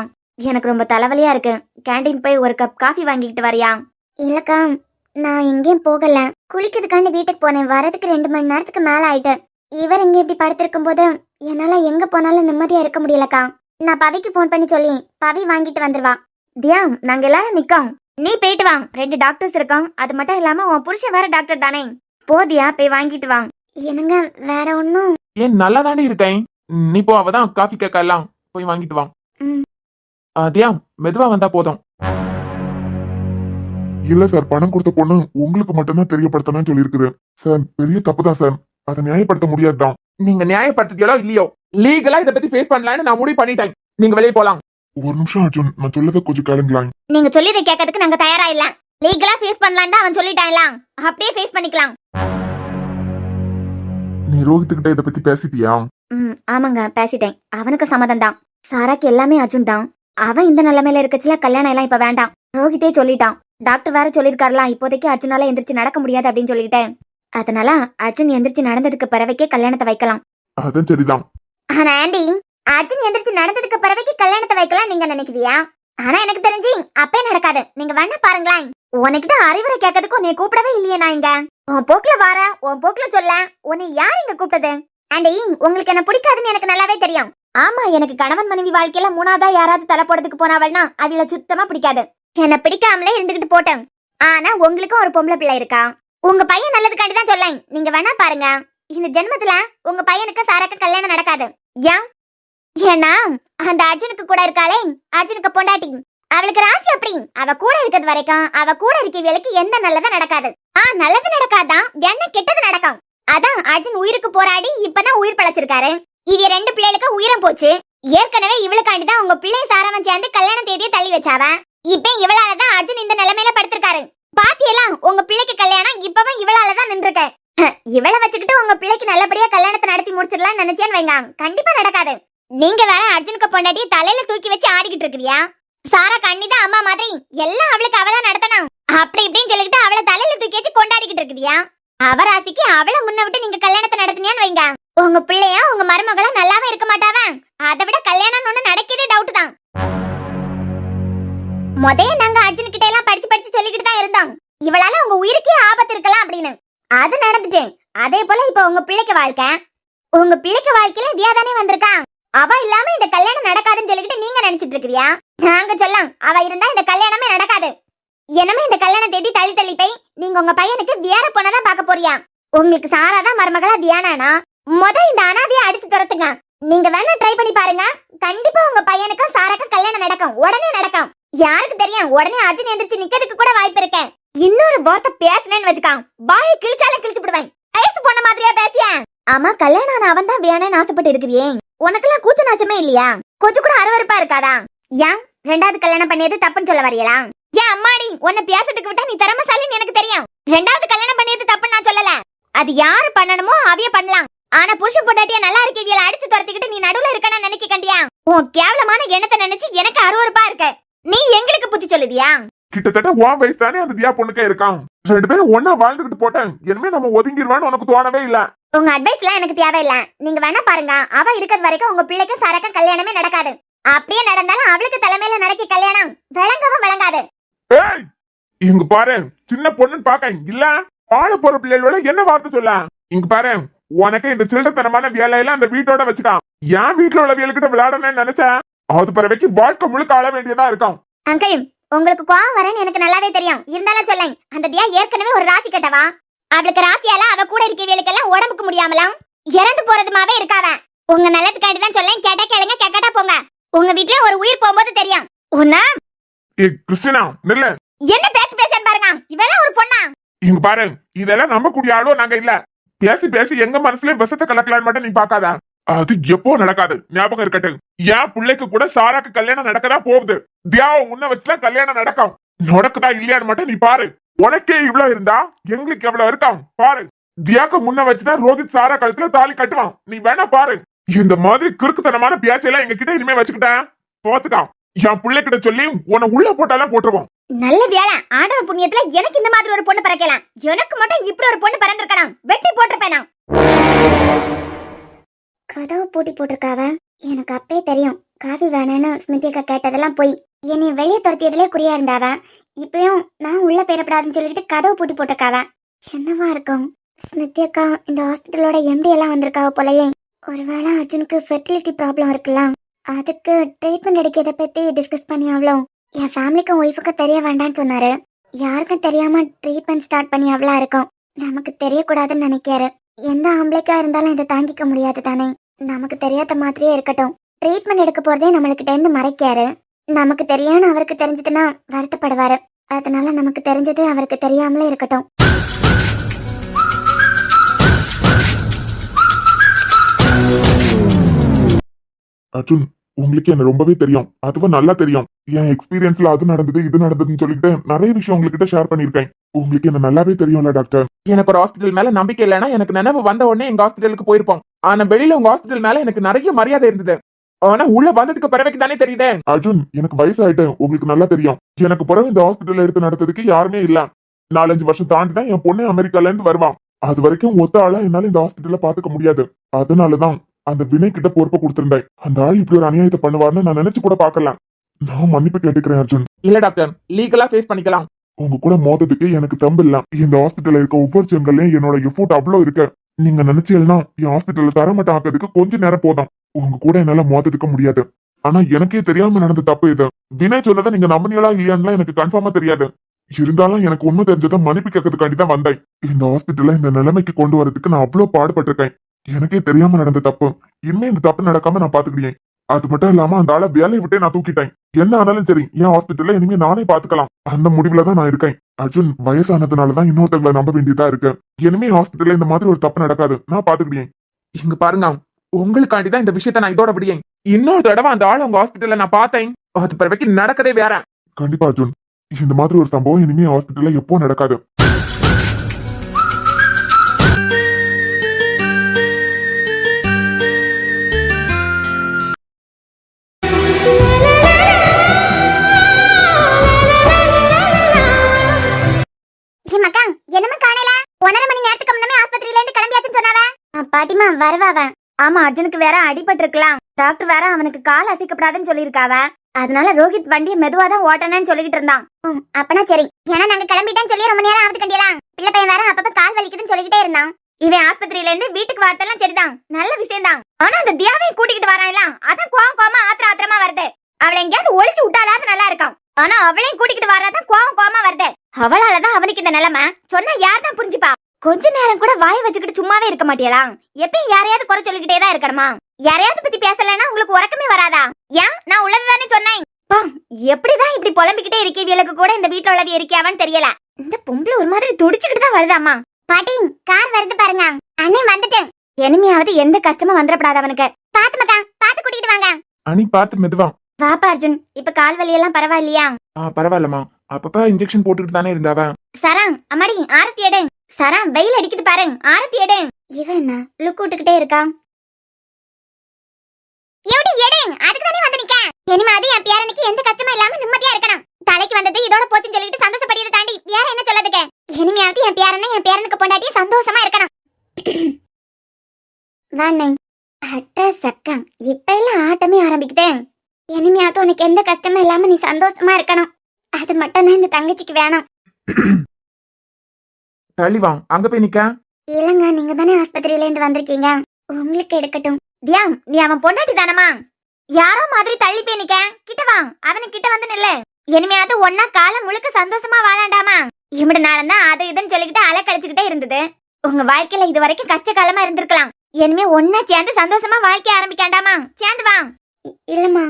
எனக்கு ரொம்ப தலைவலியா இருக்கு. கேண்டீன் போய் ஒரு கப் காஃபி வாங்கிட்டு வரியா? இல்லக்கா, நான் எங்கேயும் போகல. குளிக்கிறதுக்காண்டி வீட்டுக்கு போனேன். வரதுக்கு 2 மணி நேரத்துக்கு மேல ஆயிட்டு. இவர் இங்க இப்படி படுத்திருக்கும் போது என்னால எங்க போனாலும் நிம்மதியா இருக்க முடியலக்கா. நான் பவிக்கு போன் பண்ணி சொல்லி பவி வாங்கிட்டு வந்துருவா. தியா, நாங்க எல்லாரும் நிக்கோம், நீ போயிட்டு வா. 2 டாக்டர்ஸ் இருக்கோம். அது மட்டும் இல்லாம உன் புருஷன் வேற டாக்டர் தானே. போதியா, போய் வாங்கிட்டு வா. என்னங்க வேற ஒண்ணும்? ஏன் நல்லா தானே இருக்கேன். நீ போ, அவதான் காஃபி கேட்கலாம், போய் வாங்கிட்டு வா. தியா, மெதுவா வந்தா போதும். இல்ல சார், பணம் கொடுத்த பொண்ணு உங்களுக்கு மட்டும் தான் தெரியப்படுத்தணும்னு சொல்லியிருக்குது. சார், பெரிய தப்பு தான் சார். அதை நியாயப்படுத்த முடியாதுதான். நீங்க நியாயப்படுத்துறீங்களோ இல்லையோ, லீகலா இதை பத்தி ஃபேஸ் பண்ணலான்னு நான் முடிவு பண்ணிட்டேன். நீங்க வெளியே போலாம். ஒரு நிமிஷம் அர்ஜுன், நான் சொல்லதை கொஞ்சம் கேளுங்களேன். நீங்க சொல்லியதை கேட்கறதுக்கு நாங்க தயாரா இல்ல. லீகலா ஃபேஸ் பண்ணலாம்னு அவன் சொல்லிட்டான்ல, அப்படியே ஃபேஸ் பண்ணிக்கலாம். நீ ரோஹித்துக்கிட்ட இதை பத்தி பேசிட்டியா? ஆமாங்க, பேசிட்டேன். அவனுக்கு சம்மதம் தான். சாராக்கு எல்லாமே அர்ஜுன் தான். அவன் இந்த நிலைமையில இருக்கச்சுல கல்யாணம் எல்லாம் இப்ப வேண்டாம். ரோஹித்தே சொல்லிட்டான். டாக்டர் வேற சொல்லிருக்காருலாம், இப்போதைக்கு அர்ஜுனால எந்திரிச்சு நடக்க முடியாது அப்படின்னு சொல்லிட்டேன். அதனால அர்ஜுன் எந்திரிச்சு நடந்ததுக்கு பிறவைக்கே கல்யாணத்தை வைக்கலாம். அதான் சரிதான். ஆனா ஆண்டி, அர்ஜுன் எந்திரிச்சு நடந்ததுக்கு பிறவைக்கு கல்யாணத்தை வைக்கலாம் நீங்க நினைக்கிறியா? ஆனா எனக்கு தெரிஞ்சு அப்பே நடக்காது. நீங்க வேணா பாருங்களேன். உனக்கிட்ட அறிவுரை கேட்கறதுக்கு உன்னை கூப்பிடவே இல்லையே நான் இங்க. உன் போக்குல வார, உன் போக்குல சொல்ல. உன்னை யார் இங்க கூப்பிட்டது? ஆண்டி, உங்களுக்கு என்ன பிடிக்காதுன்னு எனக்கு நல்லாவே தெரியும். ஆமா, எனக்கு கணவன் மனைவி வாழ்க்கையில மூணாவதா யாராவது தலை போடுறதுக்கு போனாவள்னா அவள சுத்தமா பிடிக்காது. என்ன பிடிக்காமலே இருந்துகிட்டு போட்டேன். ஆனா உங்களுக்கும் ஒரு பொம்பளை பிள்ளை இருக்கா. உங்க பையன் நல்லதுக்காண்டி தான் சொல்லேன். நீங்க வேணா பாருங்க. இந்த ஜென்மத்துல உங்க பையனுக்கு சாராக்கு கல்யாணம் நடக்காது. ஏன்? ஏன்னா அந்த அர்ஜுனுக்கு கூட இருக்காளே, அர்ஜுனுக்கு பொண்டாட்டி, அவளுக்கு ராசி அப்படி. அவ கூட இருக்கிறது வரைக்கும் அவ கூட இருக்கவளுக்கு எந்த நல்லதும் நடக்காது. நல்லது நடக்காதான், என்ன கெட்டது நடக்கும். அதான் அர்ஜுன் உயிருக்கு போராடி இப்பதான் உயிர் பழச்சிருக்காரு. இவ ரெண்டு பிள்ளைகளுக்கு உயிரம் போச்சு. ஏற்கனவே இவளுக்காண்டிதான் உங்க பிள்ளை சாரவன் சேர்ந்து கல்யாண தேதியை தள்ளி வச்சாவ. இப்ப இவளாலதான் அர்ஜுன் இந்த நிலைமையில படுத்திருக்காரு. பாத்தியெல்லாம் உங்க பிள்ளைக்கு கல்யாணம் இப்பவும் இவளாலதான் நின்றுக்க. இவளை வச்சுக்கிட்டு உங்க பிள்ளைக்கு நல்லபடியா கல்யாணத்தை நடத்தி முடிச்சிடலாம் நினைச்சேன்னு வைங்க, கண்டிப்பா நடக்காது. நீங்க வேற அர்ஜுனுக்கு பொண்டாட்டி தலையில தூக்கி வச்சு ஆடிக்கிட்டு இருக்கிறியா? சாரா கண்ணிதான் அம்மா மாதிரி, எல்லாம் அவளுக்கு அவதான் நடத்தணும் அப்படி இப்படின்னு சொல்லிக்கிட்டு அவளை தலையில தூக்கி வச்சு கொண்டாடிக்கிட்டு இருக்கிறியா? அவராசிக்கு அவளை முன்ன விட்டு நீங்க கல்யாணத்தை நடத்தினியான்னு வைங்க, உங்க பிள்ளையா உங்க மருமகளா நல்லாவே இருக்க மாட்டாவ. அதை விட கல்யாணம் ஒண்ணு நடக்கதே டவுட் தான். முதல்ல நாங்க அர்ஜுன் கிட்ட எல்லாம் படிச்சு சொல்லிக்கிட்டு தான் இருந்தோம், இவளால உங்க உயிருக்கே ஆபத்து இருக்கலாம் அப்படின்னு. அது நடந்துட்டு அதே போல இப்ப உங்க பிள்ளைக்கு வாழ்க்கையில தியாதானே வந்திருக்கா. அவ இல்லாம இந்த கல்யாணம் நடக்காதுன்னு சொல்லிக்கிட்டு நீங்க நினைச்சிட்டு இருக்கிறியா? நாங்க சொல்லலாம், அவ இருந்தா இந்த கல்யாணமே நடக்காது. என்னமே இந்த கல்யாண தேதி தள்ளி போய் நீங்க உங்க பையனுக்கு வேற பொண்ணதான் பார்க்க போறியா? உங்களுக்கு சாராதான் மருமகளா தியானானா இந்த அனாதைய அடிச்சு துரத்துங்க. நீங்க வேணா ட்ரை பண்ணி பாருங்க, கண்டிப்பா உங்க பையனுக்கும் சாராக்கும் கல்யாணம் நடக்கும், உடனே நடக்கும். யாருக்கு தெரியும், உடனே அர்ஜுன் எந்திரிச்சு நிக்கிறதுக்கு கூட வாய்ப்பு இருக்கு. இன்னொரு வார்த்தை பேசினேன்னு வச்சுக்கான், வாயை கிழிச்சாலே கிழிச்சு விடுவேன். வயசு பொண்ண மாதிரியா பேசிய? ஆமா, கல்யாணம் ஆன அவன் தான் வேணும்னு ஆசைப்பட்டு இருக்கிறியே, உனக்கெல்லாம் கூச்ச நாச்சமே இல்லையா? கொஞ்சம் கூட அரவருப்பா இருக்காதா? ஏன் ரெண்டாவது கல்யாணம் பண்ணியது தப்புன்னு சொல்ல வரையலா? ஏன் அம்மாடி, உன்னை பேசுறதுக்கு விட்டா நீ திறமைசாலின்னு எனக்கு தெரியும். ரெண்டாவது கல்யாணம் பண்ணியது தப்புன்னு நான் சொல்லல, அது யாரு பண்ணணுமோ அவைய பண்ணலாம். ஆனா புருஷன் பொண்டாட்டியா நல்லா இருக்கவியல அடிச்சு துரத்திக்கிட்டு நீ நடுவுல இருக்கணும்னு நினைக்க கண்டியா? உன் கேவலமான எண்ணத்தை நினைச்சு எனக்கு அருவருப்பா இருக்கு. நீ எங்களுக்கு புத்தி சொல்லுதியா? கிட்டத்தட்ட உன் வயசு தானே அந்த தியா பொண்ணுக்கே இருக்கான். ரெண்டு பேரும் ஒன்னா வாழ்ந்துகிட்டு போட்டேன், இனிமே நம்ம ஒதுங்கிடுவான்னு உனக்கு தோணவே இல்ல. உங்க அட்வைஸ்லாம் எனக்கு தேவையில்ல. நீங்க வேணா பாருங்க, அவ இருக்கிறது வரைக்கும் உங்க பிள்ளைக்கு சரக்க கல்யாணமே நடக்காது. அப்படியே நடந்தாலும் அவளுக்கு தலைமையில நடக்க கல்யாணம் விளங்கவும் விளங்காது. ஏய், இங்க பாரு, சின்ன பொண்ணுன்னு பாக்க இல்ல, ஆள போற பிள்ளைகளோட என்ன வார்த்தை சொல்ல. இங்க பாரு, உனக்கு இந்த சில்லறத்தனமான வேலையெல்லாம் அந்த வீட்டோட வச்சுக்கான். என் வீட்டுல உள்ள வேலைக்கிட்ட விளையாடணும்னு நினைச்சா அது பிறவைக்கு வாழ்க்கை முழுக்க ஆள வேண்டியதா இருக்கும். அங்கிள், உங்களுக்கு கோவம் வரேன்னு எனக்கு நல்லாவே தெரியும். இருந்தாலும் சொல்லேன், அந்த தியா ஏற்கனவே ஒரு ராசி கட்டவா. அவளுக்கு ராசியால அவ கூட இருக்கவளுக்கெல்லாம் உடம்புக்கு முடியாமலாம் இறந்து போறதுமாவே இருக்காவ. உங்க நல்லதுக்காண்டி தான் சொல்லேன், கேட்டா கேளுங்க, கேட்டா போங்க. உங்க வீட்டுல ஒரு உயிர் போகும்போது தெரியும். கிறிஸ்டினா நில்ல. என்ன பேச்சு பேசன்னு பாருங்க, இவெல்லாம் ஒரு பொண்ணா? இங்க பாரு, இதெல்லாம் நம்ப கூடிய ஆளோ நாங்க இல்ல. பேசி பேசி எங்க மனசுல விஷத்தை கலக்கலான்னு மட்டும் நீ பாக்காத. அது எப்போ நடக்காது, ஞாபகம் இருக்கட்டும். என் பிள்ளைக்கு கூட சாராக்கு கல்யாணம் நடக்கதா போகுது. தியாவை முன்ன வச்சுதான் கல்யாணம் நடக்கும். நடக்குதா இல்லையான்னு மட்டும் நீ பாரு. உனக்கே இவ்வளவு இருந்தா எங்களுக்கு எவ்வளவு இருக்கான் பாரு. தியாக்கு முன்ன வச்சுதான் ரோஹித் சாரா கழுத்துல தாலி கட்டுவான். நீ வேணா பாரு. இந்த மாதிரி கிறுக்குத்தனமான பேச்செல்லாம் எங்க கிட்ட இனிமே வச்சுக்கிட்டேன் போத்துக்கான். என் பிள்ளைகிட்ட சொல்லி உன்னை உள்ள போட்டாலும் போட்டுருவோம். நல்ல வேலை, ஆடவ புண்ணியத்துல எனக்கு இந்த மாதிரி ஒரு பொண்ணு பிறக்கலாம். எனக்கு மட்டும் இப்படி ஒரு பொண்ணு பிறந்திருக்கலாம், வெட்டி போட்டிருப்பேனா? கதவு பூட்டி போட்டிருக்காவ. எனக்கு அப்பே தெரியும் காஃபி வேணும்னு ஸ்மிருதி அக்கா கேட்டதெல்லாம் போய் என்னை வெளியே துரத்தியதுலே குறியா இருந்தாவ. இப்பயும் நான் உள்ள பெறப்படாதுன்னு சொல்லிட்டு கதவு பூட்டி போட்டிருக்காவ. என்னவா இருக்கும்? ஸ்மிருதி அக்கா இந்த ஹாஸ்பிட்டலோட எம்டி எல்லாம் வந்திருக்காவ போலயே. ஒருவேளை அர்ஜுனுக்கு ஃபெர்டிலிட்டி ப்ராப்ளம் இருக்கலாம், அதுக்கு ட்ரீட்மெண்ட் அடிக்கிறத பத்தி டிஸ்கஸ் பண்ணி அவ்வளோ என் ஃபேமிலிக்கும் ஒய்ஃபுக்கும் தெரிய வேண்டாம்னு சொன்னாரு. யாருக்கும் தெரியாம ட்ரீட்மெண்ட் ஸ்டார்ட் பண்ணி அவ்வளோ இருக்கும். நமக்கு தெரியக்கூடாதுன்னு நினைக்காரு. எந்த ஆம்பளைக்கா இருந்தாலும் இதை தாங்கிக்க முடியாது தானே. நமக்கு தெரியாத மாதிரியே இருக்கட்டும். ட்ரீட்மெண்ட் எடுக்க போறதே நம்மளுக்கிட்ட இருந்து மறைக்காரு. நமக்கு தெரியான்னு அவருக்கு தெரிஞ்சதுன்னா வருத்தப்படுவாரு. அதனால நமக்கு தெரிஞ்சது அவருக்கு தெரியாமலே இருக்கட்டும். அர்ஜுன், உங்களுக்கு என்ன ரொம்பவே தெரியும், அதுவும் நல்லா தெரியும். என் எக்ஸ்பீரியன்ஸ்ல அது நடந்தது இது நடந்ததுன்னு சொல்லிட்டு நிறைய விஷயம் உங்ககிட்ட ஷேர் பண்ணிருக்கேன். உங்களுக்கு என்ன நல்லாவே தெரியும்ல டாக்டர். எனக்கு ஒரு ஹாஸ்பிட்டல் மேல நம்பிக்கை இல்லைன்னா எனக்கு நினைவு வந்த உடனே எங்க ஹாஸ்பிட்டலுக்கு போயிருப்போம். ஆனா வெளியில உங்க ஹாஸ்பிட்டல் மேல எனக்கு நிறைய மரியாதை இருந்தது. ஆனா உள்ள வந்ததுக்கு பிறகு தானே தெரியுதே. அர்ஜுன், எனக்கு வயசாயிட்டு உங்களுக்கு நல்லா தெரியும். எனக்கு பிறகு இந்த ஹாஸ்பிட்டல் எடுத்து நடத்துறதுக்கு யாருமே இல்ல. 4-5 வருஷம் தாண்டி தான் என் பொண்ணு அமெரிக்கால இருந்து வருவான். அது வரைக்கும் ஒத்த ஆளா என்னால இந்த ஹாஸ்பிட்டல்ல பாத்துக்க முடியாது. அதனாலதான் அந்த வினய் கிட்ட பொறுப்பை கொடுத்திருந்தேன். அந்த ஆள் இப்படி ஒரு அநியாயத்தை பண்ணுவார்னு நான் நினைச்சு கூட பார்க்கல. நான் மன்னிப்பு கேட்டுக்கிறேன் அர்ஜுன். இல்ல டாக்டர், லீகலா ஃபேஸ் பண்ணிக்கலாம். உங்க கூட மோததுக்கு எனக்கு தம்பு இல்ல. இந்த ஹாஸ்பிட்டல்ல இருக்க ஒவ்வொரு செங்கல்லையும் என்னோட எஃபோர்ட் அவ்வளவு இருக்கு. நீங்க நினைச்சீங்கன்னா என் ஹாஸ்பிட்டல்ல தரமட்டம் ஆக்கிறதுக்கு கொஞ்ச நேரம் போதும். உங்க கூட என்னால மோததுக்கு முடியாது. ஆனா எனக்கே தெரியாம நடந்த தப்பு இது. வினய் சொன்னதை நீங்க நம்பினீங்களா இல்லையான்னு எனக்கு கன்ஃபார்மா தெரியாது. இருந்தாலும் எனக்கு உண்மை தெரிஞ்சதை மன்னிப்பு கேட்கறதுக்காண்டி தான் வந்தேன். இந்த ஹாஸ்பிட்டல்ல இந்த நிலைமைக்கு கொண்டு வரதுக்கு நான் அவ்வளவு பாடுபட்டிருக்கேன். எனக்கே தெரியாம நடந்த தப்பு. இனிமே இந்த தப்பு நடக்காம நான் பாத்துக்கிறேன். அது மட்டும் இல்லாம அந்த ஆளை வேலையை விட்டே நான் தூக்கிட்டேன். என்ன ஆனாலும் சரி, என் ஹாஸ்பிட்டல்ல இனிமே நானே பாத்துக்கலாம். அந்த முடிவுல தான் நான் இருக்கேன். அர்ஜுன், வயசானதுனாலதான் இன்னொருத்தங்களை நம்ப வேண்டியதா இருக்கு. இனிமே ஹாஸ்பிட்டல்ல இந்த மாதிரி ஒரு தப்பு நடக்காது. நான் பாத்துக்கிறேன். இங்க பாருங்க, உங்களுக்காண்டிதான் இந்த விஷயத்த நான் இதோட விடியேன். இன்னொரு தடவை அந்த ஆள் உங்க ஹாஸ்பிட்டல்ல நான் பார்த்தேன். அது பிறகு நடக்கதே வேற. கண்டிப்பா அர்ஜுன், இந்த மாதிரி ஒரு சம்பவம் இனிமே ஹாஸ்பிட்டல்ல எப்போ நடக்காது. மக்கா என்னமா காணல? 1.5 மணி நேரத்துக்கு முன்னமே ஆஸ்பத்திரியில இருந்து கிளம்பியாச்சுன்னு சொன்னாவ. பாட்டிமா வருவாவ. ஆமா, அர்ஜுனுக்கு வேற அடிபட்டு இருக்கலாம். டாக்டர் வேற அவனுக்கு கால் அசைக்கப்படாதுன்னு சொல்லியிருக்காவ. அதனால ரோஹித் வண்டியை மெதுவா தான் ஓட்டணும்னு சொல்லிட்டு இருந்தான். அப்பனா சரி. ஏன்னா நாங்க கிளம்பிட்டேன்னு சொல்லி ரொம்ப நேரம் ஆகுது கண்டியலாம். பிள்ளை பையன் வேற அப்பப்ப கால் வலிக்குதுன்னு சொல்லிக்கிட்டே இருந்தான். இவன் ஆஸ்பத்திரியில இருந்து வீட்டுக்கு வரதெல்லாம் சரிதான், நல்ல விஷயம் தான். ஆனா அந்த தியாவையும் கூட்டிக்கிட்டு வரான்ல, அதான் கோவமா ஆத்திரமா வருது. அவளை எங்கேயாவது ஒளிச்சு விட்டாலாவது நல்லா இருக்கும். ஆனா அவளையும் கூட்டிக்கிட்டு வராதான் கோவமா வருது. அவளாலதான் அவனுக்கு இந்த நிலைமை. சொன்னா யார் தான் புரிஞ்சுப்பா? கொஞ்ச நேரம் கூட வாய வச்சுக்கிட்டு சும்மாவே இருக்க மாட்டியலா? எப்பயும் யாரையாவது குறை சொல்லிக்கிட்டே தான் இருக்கணுமா? யாரையாவது பத்தி பேசலன்னா உங்களுக்கு உறக்கமே வராதா? ஏன், நான் உள்ளதுதானே சொன்னேன். பா, எப்படிதான் இப்படி புலம்பிக்கிட்டே இருக்கீங்களுக்கு கூட இந்த வீட்டுல உள்ளது இருக்கியாவான்னு தெரியல. இந்த பொம்பளை ஒரு மாதிரி துடிச்சுக்கிட்டு தான் வருதாமா. பாட்டி, கார் வருது பாருங்க. அண்ணே வந்துட்டு. இனிமையாவது எந்த கஷ்டமும் வந்துடப்படாது அவனுக்கு. பாத்து மக்கா, பாத்து கூட்டிட்டு வாங்க. அனி பார்த்து மெதுவா. வாப்பா அர்ஜுன், இப்ப கால் வலி எல்லாம் பரவாயில்லையா? பரவாயில்லமா, அப்பப்ப இன்ஜெக்ஷன் போட்டுக்கிட்டு தானே இருந்தாவ. சராங், அம்மாடி ஆரத்தி எடு. சராங், வெயில் அடிக்குது பாரு, ஆரத்தி எடு. இவன் என்ன லுக் விட்டுக்கிட்டே இருக்கா? எடி எடு, அதுக்கு தானே வந்து நிக்க. இனிமாவது என் பேரனுக்கு எந்த கஷ்டமும் இல்லாம நிம்மதியா இருக்கணும். தலைக்கு வந்தது இதோட போச்சுன்னு சொல்லிட்டு சந்தோஷப்படியதை தாண்டி வேற என்ன சொல்லதுக்கு? இனிமையாவது என் பேரனுக்கு பொண்டாட்டி சந்தோஷமா இருக்கணும். வாண்ணே. அட்ட சக்கம், இப்ப எல்லாம் ஆட்டமே ஆரம்பிக்குதே. இனிமையாவது உனக்கு எந்த கஷ்டமும் இல்லாம நீ சந்தோஷமா இருக்கணும். அது மட்டும் தான் இந்த தங்கச்சிக்கு வேணும். தள்ளிவா, அங்க போய் நிக்க. இல்லங்க, நீங்க தானே ஆஸ்பத்திரியில இருந்து வந்திருக்கீங்க, உங்களுக்கு எடுக்கட்டும். தியாம், நீ அவன் பொண்டாட்டி தானமா? யாரோ மாதிரி தள்ளி போய் நிக்க. கிட்ட வா, அவனுக்கு கிட்ட வந்து நில்லு. இனிமையாவது ஒன்னா காலம் முழுக்க சந்தோஷமா வாழாண்டாமா? இமிட நாளம் தான் அது இதுன்னு சொல்லிக்கிட்டு அலை கழிச்சுக்கிட்டே இருந்தது. உங்க வாழ்க்கையில இது வரைக்கும் கஷ்ட காலமா இருந்திருக்கலாம். இனிமே ஒன்னா சேர்ந்து சந்தோஷமா வாழ்க்கை ஆரம்பிக்காண்டாமா? சேர்ந்து வா. இல்லம்மா,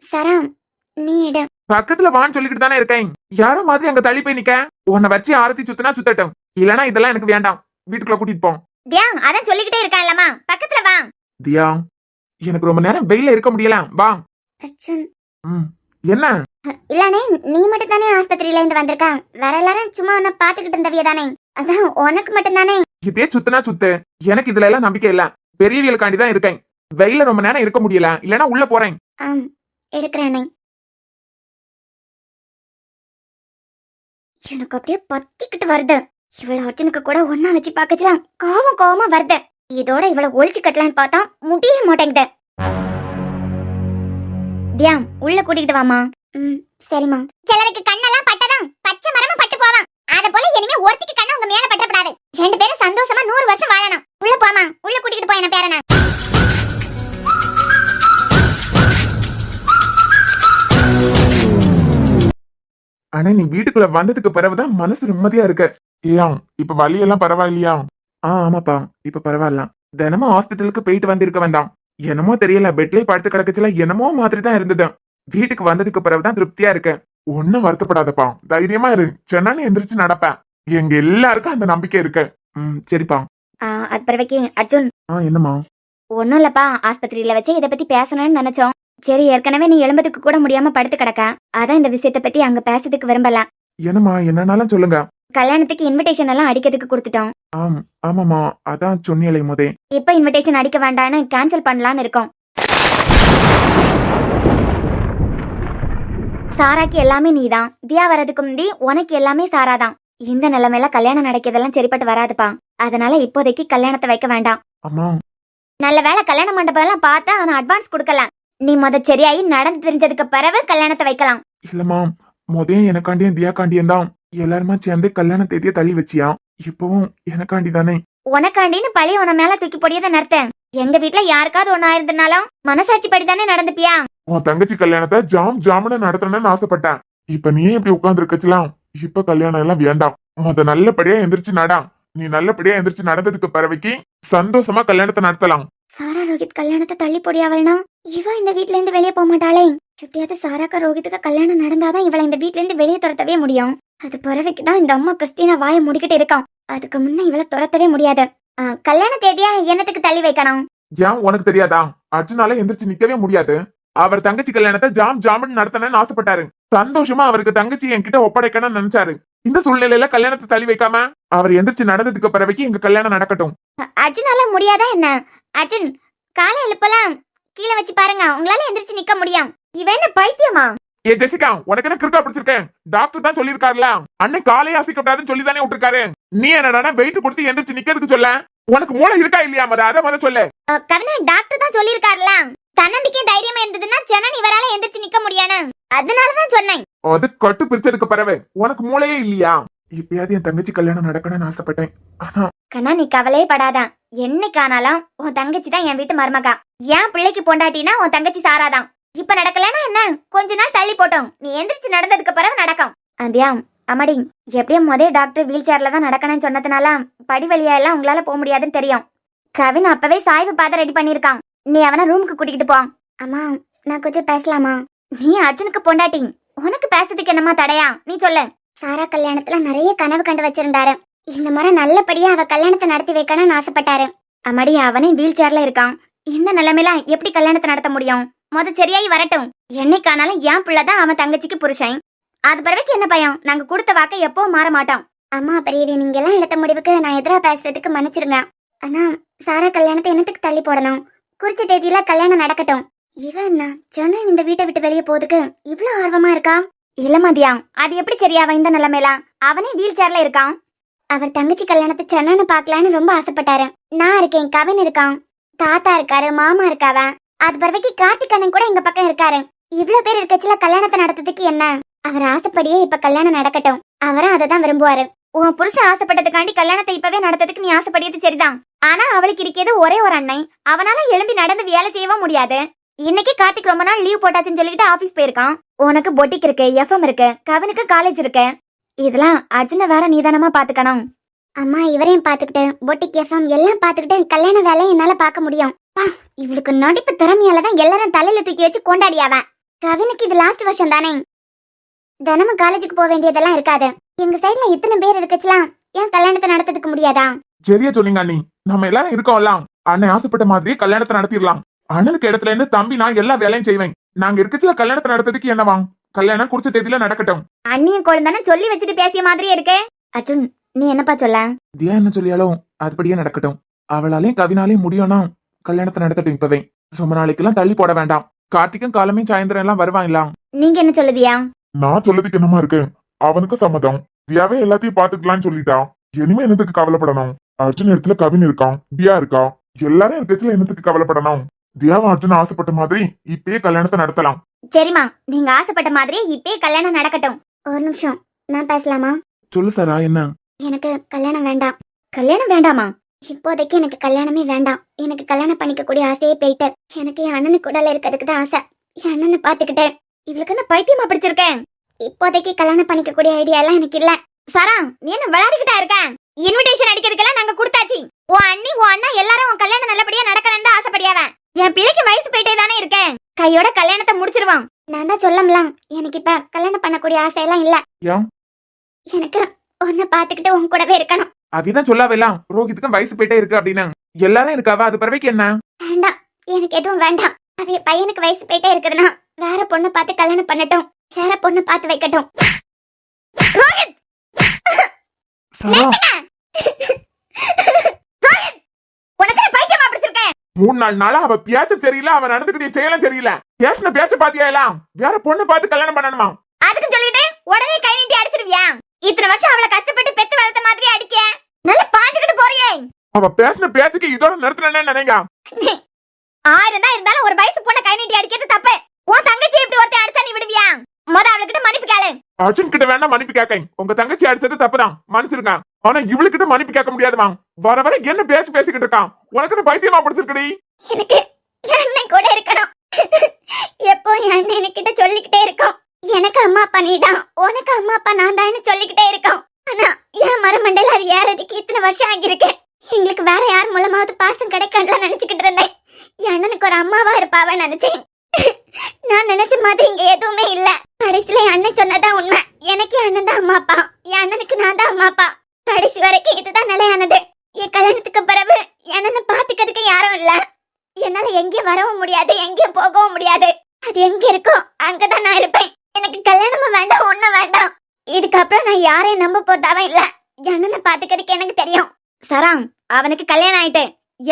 சரம் நீ எடு. பக்கத்துல வான்னு சொல்லிக்கிட்டு தானே இருக்கேன். யாரோ மாதிரி அங்க தள்ளி போய் நிக்க. உன்னை வச்சு ஆரத்தி சுத்தினா சுத்தட்டும், இல்லனா இதெல்லாம் எனக்கு வேண்டாம். வீட்டுக்குள்ள கூட்டிட்டு போ. தியா, அதான் சொல்லிக்கிட்டே இருக்கான்லமா, பக்கத்துல வா. தியா, எனக்கு ரொம்ப நேரம் வெயில இருக்க முடியல, வா. அர்ஜுன், என்ன? இல்லனே, நீ மட்டும் தானே ஆஸ்பத்திரியில இருந்து வந்திருக்க. வேற எல்லாரும் சும்மா உன்னை பாத்துக்கிட்டு இருந்தவிய தானே, அதான் உனக்கு மட்டும் தானே. இப்பயே சுத்தினா சுத்து, எனக்கு இதுல எல்லாம் நம்பிக்கை இல்ல. பெரியவியலுக்காண்டி தான் இருக்கேன். வெயில ரொம்ப நேரம் இருக்க முடியல, இல்லனா உள்ள போறேன். எடுக்கிறேனே. எனக்கு அப்படியே பத்திக்கிட்டு வருது. இவள அர்ஜுனுக்கு கூட ஒன்னா வச்சு பாக்கச்சுலாம் கோவமா வருது. இதோட இவள ஒழிச்சு கட்டலான்னு பார்த்தா முடிய மாட்டேங்குது. தியாம், உள்ள கூட்டிக்கிட்டு வாமா. சரிம்மா. சிலருக்கு கண்ணெல்லாம் பட்டதான் பச்சை மரமா பட்டு போவான். அத போல இனிமே ஒருத்திக்கு கண்ணு உங்க மேல பட்டப்படாது. 2 பேரும் சந்தோஷமா 100 வருஷம் வாழணும். உள்ள போமா, உள்ள கூட்டிக்கிட்டு போய் என்ன பேரனா. ஆனா நீ வீட்டுக்குள்ள வந்ததுக்கு பிறகுதான் மனசு நிம்மதியா இருக்கு. ஏன், இப்ப வலி எல்லாம் பரவாயில்லையா? ஆமாப்பா, இப்ப பரவாயில்ல. தினமும் ஹாஸ்பிட்டலுக்கு போயிட்டு வந்திருக்க வேண்டாம். என்னமோ தெரியல, பெட்லயே படுத்து கிடக்குச்சுல, என்னமோ மாதிரி தான் இருந்தது. வீட்டுக்கு வந்ததுக்கு பிறகுதான் திருப்தியா இருக்கு. ஒன்னும் வருத்தப்படாதப்பா, தைரியமா இரு. சொன்னாலும் எந்திரிச்சு நடப்பேன். எங்க எல்லாருக்கும் அந்த நம்பிக்கை இருக்கு. சரிப்பா. அது பிறகு அர்ஜுன். என்னம்மா? ஒன்னும் இல்லப்பா, ஆஸ்பத்திரியில வச்சு இத பத்தி பேசணும்னு நினைச்சோம். சரி, ஏற்கனவே நீ எழும்பதுக்கு கூட முடியாம படுத்து கிடக்க, அதான் இந்த விஷயத்த பத்தி அங்க பேசுறதுக்கு விரும்பல. என்னம்மா, என்னன்னாலும் சொல்லுங்க. கல்யாணத்துக்கு இன்விடேஷன் எல்லாம் அடிக்கிறதுக்கு கொடுத்துட்டோம். ஆமாமா, அதான் சொன்னியலை முதே. இப்ப இன்விடேஷன் அடிக்க வேண்டான்னு கேன்சல் பண்ணலான்னு இருக்கோம். சாராக்கு எல்லாமே நீதான். தியா வரதுக்கு முந்தி உனக்கு எல்லாமே சாராதான். இந்த நிலைமையில கல்யாணம் நடக்கிறதெல்லாம் சரிப்பட்டு வராதுப்பா. அதனால இப்போதைக்கு கல்யாணத்தை வைக்க வேண்டாம். அம்மா நல்ல வேளை கல்யாண மண்டபம் எல்லாம் பார்த்தா ஆனா அட்வான்ஸ் கொடுக்கலாம். நீ சரியாயி நடந்து தெரிஞ்சதுக்கு பிறகு கல்யாணத்தை வைக்கலாம். இல்லம்மா, முதல் எனக்காண்டியும் தியாக்காண்டியும் தான் எல்லாருமா சேர்ந்து கல்யாண தேதியை தள்ளி வச்சியா. இப்பவும் எனக்காண்டி தானே. உனக்காண்டின்னு பழைய உன மேல தூக்கி போடியதை நிறுத்தேன். எங்க வீட்டுல யாருக்காவது ஒண்ணு ஆயிருந்தனாலும் மனசாட்சி படிதானே நடந்துப்பியா? உன் தங்கச்சி கல்யாணத்தை ஜாமுன்னு நடத்தணும்னு ஆசைப்பட்டேன். இப்ப நீயே இப்படி உட்கார்ந்து இருக்கச்சுலாம். இப்ப கல்யாணம் எல்லாம் வேண்டாம். நல்லபடியா எந்திரிச்சு நடா. நீ நல்லபடியா எந்திரிச்சு நடந்ததுக்கு பிறவைக்கு சந்தோஷமா கல்யாணத்தை நடத்தலாம். சாரா ரோஹித் கல்யாணத்தை தள்ளி போடியாவல்னா இவ இந்த வீட்ல இருந்து வெளியே போக மாட்டாளே. எப்படியாவது சாராக்கா ரோஹித்துக்கு கல்யாணம் நடந்தாதான் இவளை இந்த வீட்ல இருந்து வெளியே துரத்தவே முடியும். அது பிறவைக்குதான் இந்த அம்மா கிறிஸ்டினா வாயை முடிக்கிட்டு இருக்கான். அதுக்கு முன்ன இவளை துரத்தவே முடியாது. கல்யாண தேதியா என்னத்துக்கு தள்ளி வைக்கணும்? ஏன் உனக்கு தெரியாதா? அர்ஜுனால எந்திரிச்சு நிக்கவே முடியாது. அவர் தங்கச்சி கல்யாணத்தை ஜாமுன்னு நடத்தணும்னு ஆசைப்பட்டாரு. சந்தோஷமா அவருக்கு தங்கச்சி என்கிட்ட ஒப்படைக்கணும்னு நினைச்சாரு. இந்த சூழ்நிலையில கல்யாணத்தை தள்ளி வைக்காம அவர் எந்திரிச்சு நடந்ததுக்கு பிறவைக்கு எங்க கல்யாணம் நடக்கட்டும். அர்ஜுனால முடியாதா என்ன? அர்ஜுன் காலை எழுப்பலாம் கீழே வச்சு பாருங்க, உங்களால எந்திரிச்சு நிக்க முடியும். இவன் என்ன பைத்தியமா? ஏ ஜெசிகா, உனக்கு என்ன கிறுக்கா பிடிச்சிருக்கேன்? டாக்டர் தான் சொல்லிருக்காருல, அண்ணன் காலையே அசைக்கப்படாதுன்னு சொல்லி தானே விட்டுருக்காரு. நீ என்னடா வெயிட் கொடுத்து எந்திரிச்சு நிக்கிறதுக்கு சொல்ல? உனக்கு மூளை இருக்கா இல்லையா? அதை முதல்ல சொல்லு. கவினா டாக்டர் தான் சொல்லிருக்காருல, தன்னம்பிக்கை தைரியமா இருந்ததுன்னா ஜனன் இவரால எந்திரிச்சு நிக்க முடியாது. அதனாலதான் சொன்னேன். அது கட்டு பிரிச்சதுக்கு பிறகு உனக்கு மூளையே இல்லையா? இப்பயாவது என் தங்கச்சி கல்யாணம் நடக்கணும்னு ஆசைப்பட்டேன். ஆனா கண்ணா நீ கவலையே படாதான். என்னைக்கானாலும் உன் தங்கச்சி தான் என் வீட்டு மருமகா. என் பிள்ளைக்கு பொண்டாட்டினா உன் தங்கச்சி சாராதான். இப்ப நடக்கலன்னா என்ன, கொஞ்ச நாள் தள்ளி போட்டோம். நீ எந்திரிச்சு நடந்ததுக்கு பிறகு நடக்கும். அதியா அம்மாடி, எப்படியும் டாக்டர் வீல் சேர்ல தான் நடக்கணும்னு சொன்னதுனால படி வழியா எல்லாம் உங்களால போக முடியாதுன்னு தெரியும். கவின் அப்பவே சாய்வு பாதை ரெடி பண்ணிருக்கான். நீ அவனை ரூமுக்கு கூட்டிக்கிட்டு போ. அம்மா நான் கொஞ்சம் பேசலாமா? நீ அர்ஜுனுக்கு பொண்டாட்டி, உனக்கு பேசுறதுக்கு என்னமா தடையா? நீ சொல்லு. சாரா கல்யாணத்துல நிறைய கனவு கண்டு வச்சிருந்தாரு. இந்த முறை நல்லபடியா அவ கல்யாணத்தை நடத்தி வைக்கணும்னு ஆசைப்பட்டாரு. அம்மாடி அவனே வீல் சேர்ல இருக்கான். இந்த நிலைமையில எப்படி கல்யாணத்தை நடத்த முடியும்? சரியாயி வரட்டும். என்னைக்கானாலும் என் பிள்ளைதான் அவன் தங்கச்சிக்கு புருஷன். அது பிறகு என்ன பயம்? நாங்க கொடுத்த வாக்கை எப்பவும் மாற மாட்டோம். அம்மா பெரியவி, நீங்க எல்லாம் எடுத்த முடிவுக்கு நான் எதிரா பேசுறதுக்கு மன்னிச்சிருங்க. ஆனா சாரா கல்யாணத்தை என்னத்துக்கு தள்ளி போடணும்? குறிச்ச தேதியில கல்யாணம் நடக்கட்டும். இவன் என்ன ஜனன் இந்த வீட்டை விட்டு வெளியே போறதுக்கு இவ்வளவு ஆர்வமா இருக்கா? இல்ல மதியா, அது எப்படி சரியாவா இந்த நிலைமையில? அவனே வீல் சேர்ல இருக்கான். அவர் தங்கச்சி கல்யாணத்தை சென்னு பாக்கலான்னு ரொம்ப ஆசைப்பட்டாரு. நான் இருக்கேன், கவின் இருக்கான், தாத்தா இருக்காரு, மாமா இருக்காவ. அது பிறகு கார்த்திக் அண்ணன் கூட எங்க பக்கம் இருக்காரு. இவ்வளவு பேர் இருக்கச்சுல கல்யாணத்தை நடத்துறதுக்கு என்ன? அவர் ஆசைப்படியே இப்ப கல்யாணம் நடக்கட்டும். அவரும் அதை தான் விரும்புவாரு. உன் புருஷன் ஆசைப்பட்டதுக்காண்டி கல்யாணத்தை இப்பவே நடத்துறதுக்கு நீ ஆசைப்படியது சரிதான். ஆனா அவளுக்கு இருக்கிறது ஒரே ஒரு அண்ணன். அவனால எழும்பி நடந்து வேலை செய்யவும் முடியாது. இன்னைக்கு கார்த்திக் ரொம்ப நாள் லீவ் போட்டாச்சுன்னு சொல்லிட்டு ஆபீஸ் போயிருக்கான். உனக்கு பொட்டிக் இருக்கு, எஃப்எம் இருக்கு, கவனுக்கு காலேஜ் இருக்கு. இதெல்லாம் அர்ஜுன வேற நீதானமா பாத்துக்கணும். அம்மா இவரையும் பாத்துக்கிட்டு பொட்டிக் எஃப்எம் எல்லாம் பாத்துக்கிட்டு கல்யாண வேலையை என்னால பாக்க முடியும். இவளுக்கு நடிப்பு திறமையாலதான் எல்லாரும் தலையில தூக்கி வச்சு கொண்டாடியாவ. கவினுக்கு இது லாஸ்ட் வருஷம் தானே, தினமும் காலேஜுக்கு போக வேண்டியதெல்லாம் இருக்காது. எங்க சைட்ல இத்தனை பேர் இருக்கச்சுலாம் ஏன் கல்யாணத்தை நடத்துறதுக்கு முடியாதா? சரியா சொன்னீங்க அண்ணி. நம்ம எல்லாரும் இருக்கோம்லாம். அண்ணன் ஆசைப்பட்ட மாதிரியே கல்யாணத்தை நடத்திடலாம். அண்ணனுக்கு இடத்துல இருந்து தம்பி நான் எல்லா வேலையும் செய்வேன். நாங்க இருக்கச்சுல கல்யாணத்தை நடத்துறதுக்கு என்னவா? கல்யாணம் குறிச்ச தேதியில நடக்கட்டும். அண்ணியும் குழந்தானே சொல்லி வச்சுட்டு பேசிய மாதிரியே இருக்கு. அர்ஜுன் நீ என்னப்பா சொல்ல? தியா என்ன சொல்லியாலும் அதுபடியே நடக்கட்டும். அவளாலையும் கவினாலையும் முடியும்னா கல்யாணத்தை நடத்தட்டும் இப்பவே. ரொம்ப நாளைக்கெல்லாம் தள்ளி போட வேண்டாம். கார்த்திக்கும் காலமே சாயந்தரம் எல்லாம் வருவாங்களா? நீங்க என்ன சொல்லுதியா? நான் சொல்லதுக்கு என்னமா இருக்கு? அவனுக்கு சம்மதம். தியாவே எல்லாத்தையும் பாத்துக்கலாம்னு சொல்லிட்டா. இனிமே என்னத்துக்கு கவலைப்படணும்? அர்ஜுன் இடத்துல கவின் இருக்கான், தியா இருக்கா. எல்லாரும் இருக்கச்சுல என்னத்துக்கு கவலைப்படணும்? தியாவும் அர்ஜுன் ஆசைப்பட்ட மாதிரி இப்பயே கல்யாணத்தை நடத்தலாம். சரிம்மா, நீங்க ஆசைப்பட்ட மாதிரி இப்பயே கல்யாணம் நடக்கட்டும். ஒரு நிமிஷம் நான் பேசலாமா? சொல்லு சாரா. என்ன? எனக்கு கல்யாணம் வேண்டாம். கல்யாணம் வேண்டாமா? இப்போதைக்கு எனக்கு கல்யாணமே வேண்டாம். எனக்கு கல்யாணம் பண்ணிக்க கூடிய ஆசையே போயிட்டு எனக்கு என் அண்ணனுக்கு கூடல இருக்கிறதுக்கு தான் ஆசை. என் அண்ணனை பாத்துக்கிட்டேன். இவளுக்கு என்ன பைத்தியமா பிடிச்சிருக்கேன். இப்போதைக்கு கல்யாணம் பண்ணிக்க கூடிய ஐடியா எல்லாம் எனக்கு இல்ல. சாரா நீ என்ன விளையாடிக்கிட்டா இருக்க? இன்விடேஷன் அடிக்கிறதுக்கெல்லாம் நாங்க கொடுத்தாச்சு. உன் அண்ணி உன் அண்ணா எல்லாரும் உன் கல்யாணம் நல்லபடியா நடக்கணும்னு தான் ஆசைப்படியாவ. என் பிள்ளைக்கு வயசு போயிட்டே தானே இருக்கேன். கையோட கல்யாணத்தை முடிச்சிருவான். நான் தான் சொல்லலாம், எனக்கு இப்ப கல்யாணம் பண்ணக்கூடிய ஆசையெல்லாம் இல்ல. எனக்கு உன்னை பாத்துக்கிட்டு உன் கூடவே இருக்கணும். அதான் சொல்லாவெல்லாம் ரோஹித்துக்கும் வயசு போயிட்டே இருக்கு அப்படின்னு. எல்லாரும் இருக்காவா? அது பிறவைக்கு என்ன? வேண்டாம், எனக்கு எதுவும் வேண்டாம். அவ பையனுக்கு வயசு போயிட்டே இருக்குதுன்னா வேற பொண்ணு பார்த்து கல்யாணம் பண்ணட்டும், வேற பொண்ணு பார்த்து வைக்கட்டும். ரோஹித்! சாரா, ரோஹித்! உனக்கு என்ன பைத்தியமா பிடிச்சிருக்கேன்? 3-4 நாளா அவ பேச்ச சரியில்லை, அவன் நடந்துக்கிட்டே செயலும் சரியில்லை. பேசின பேச்ச பாத்தியா? எல்லாம் வேற பொண்ணு பார்த்து கல்யாணம் பண்ணணுமா? அதுக்கு சொல்லிட்டு உடனே கை நீட்டி அடிச்சிருவியா? இத்தனை வருஷம் அவளை கஷ்டப்பட்டு பெத்து வளர்த்த மாதிரி அடிக்க நல்ல பாஞ்சுக்கிட்டு போறியே. அவ பேசின பேச்சுக்கு இதோட நிறுத்தலன்னு நினைங்க. 1000 தான் இருந்தாலும் ஒரு வயசு பொண்ண கை நீட்டி அடிக்கிறது தப்பு. உன் தங்கச்சி இப்படி ஒருத்தன் அடிச்சா நீ விடுவியா? அவளுக்கிட்ட மன்னிப்பு கேளு. அர்ஜுன் கிட்ட வேணா மன்னிப்பு கேட்க. உங்க தங்கச்சி அடிச்சது தப்புதான், மன்னிச்சிருங்க. ஆனா இவளுக்கிட்ட மன்னிப்பு கேட்க முடியாதுமா. வர வர என்ன பேச்சு பேசிக்கிட்டு இருக்கான். உனக்கு பைத்தியமா பிடிச்சிருக்கடி. எனக்கு என் அண்ணன் கூட இருக்கணும். எப்போ என் அண்ணன் என்கிட்ட சொல்லிக்கிட்டே இருக்கும், எனக்கு அம்மா அப்பா நீதான், உனக்கு அம்மா அப்பா நான் தான் சொல்லிக்கிட்டே இருக்கோம். ஆனா என் மரமண்டையில அது ஏறதுக்கு இத்தனை வருஷம் ஆகியிருக்கு. எங்களுக்கு வேற யார் மூலமாவது பாசம் கிடைக்கணும்னு நினைச்சுக்கிட்டு இருந்தேன். என் அண்ணனுக்கு ஒரு அம்மாவா இருப்பாவ நினைச்சேன். நான் நினைச்ச மாதிரி இங்க எதுவுமே இல்ல. கடைசியில என் அண்ணன் சொன்னதான் உண்மை. எனக்கு என் அண்ணன் தான் அம்மா அப்பா, என் அண்ணனுக்கு நான் தான் அம்மா அப்பா. கடைசி வரைக்கும் இதுதான் நிலையானது. என் கல்யாணத்துக்கு பிறகு என் அண்ணனை பாத்துக்கிறதுக்கு யாரும் இல்ல. என்னால எங்கேயும் வரவும் முடியாது, எங்கேயும் போகவும் முடியாது. அது எங்க இருக்கோ அங்கதான் நான் இருப்பேன். எனக்கு கல்யாணமும் வேண்டாம், ஒண்ணும் வேண்டாம். இதுக்கப்புறம் நான் யாரையும் நம்ப போறதாவே இல்ல. என் அண்ணனை பாத்துக்கிறதுக்கு எனக்கு தெரியும். சராம், அவனுக்கு கல்யாணம் ஆயிட்டு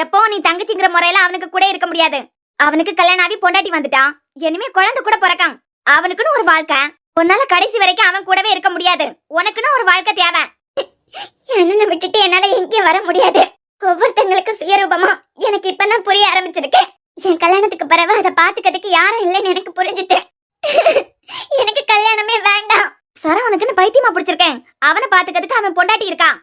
எப்போ நீ தங்கச்சிங்கிற முறையில அவனுக்கு கூட இருக்க முடியாது. அவனுக்கு கல்யாணம் ஆகி பொண்டாட்டி வந்துட்டான். இனிமே குழந்தை கூட பிறக்கான். அவனுக்குன்னு ஒரு வாழ்க்கை. உன்னால கடைசி வரைக்கும் அவன் கூடவே இருக்க முடியாது. உனக்குன்னு ஒரு வாழ்க்கை தேவை. அண்ணனை விட்டுட்டு என்னால எங்கேயும் வர முடியாது. ஒவ்வொருத்தங்களுக்கு சுயரூபமா எனக்கு இப்பதான் புரிய ஆரம்பிச்சிருக்கேன். என் கல்யாணத்துக்கு பிறகு அதை பாத்துக்கிறதுக்கு யாரும் இல்லைன்னு எனக்கு புரிஞ்சுட்டு எனக்கு கல்யாணமே வேண்டாம். சரா, உனக்குன்னு பைத்தியமா பிடிச்சிருக்கேன். அவனை பாத்துக்கிறதுக்கு அவன் பொண்டாட்டி இருக்கான்.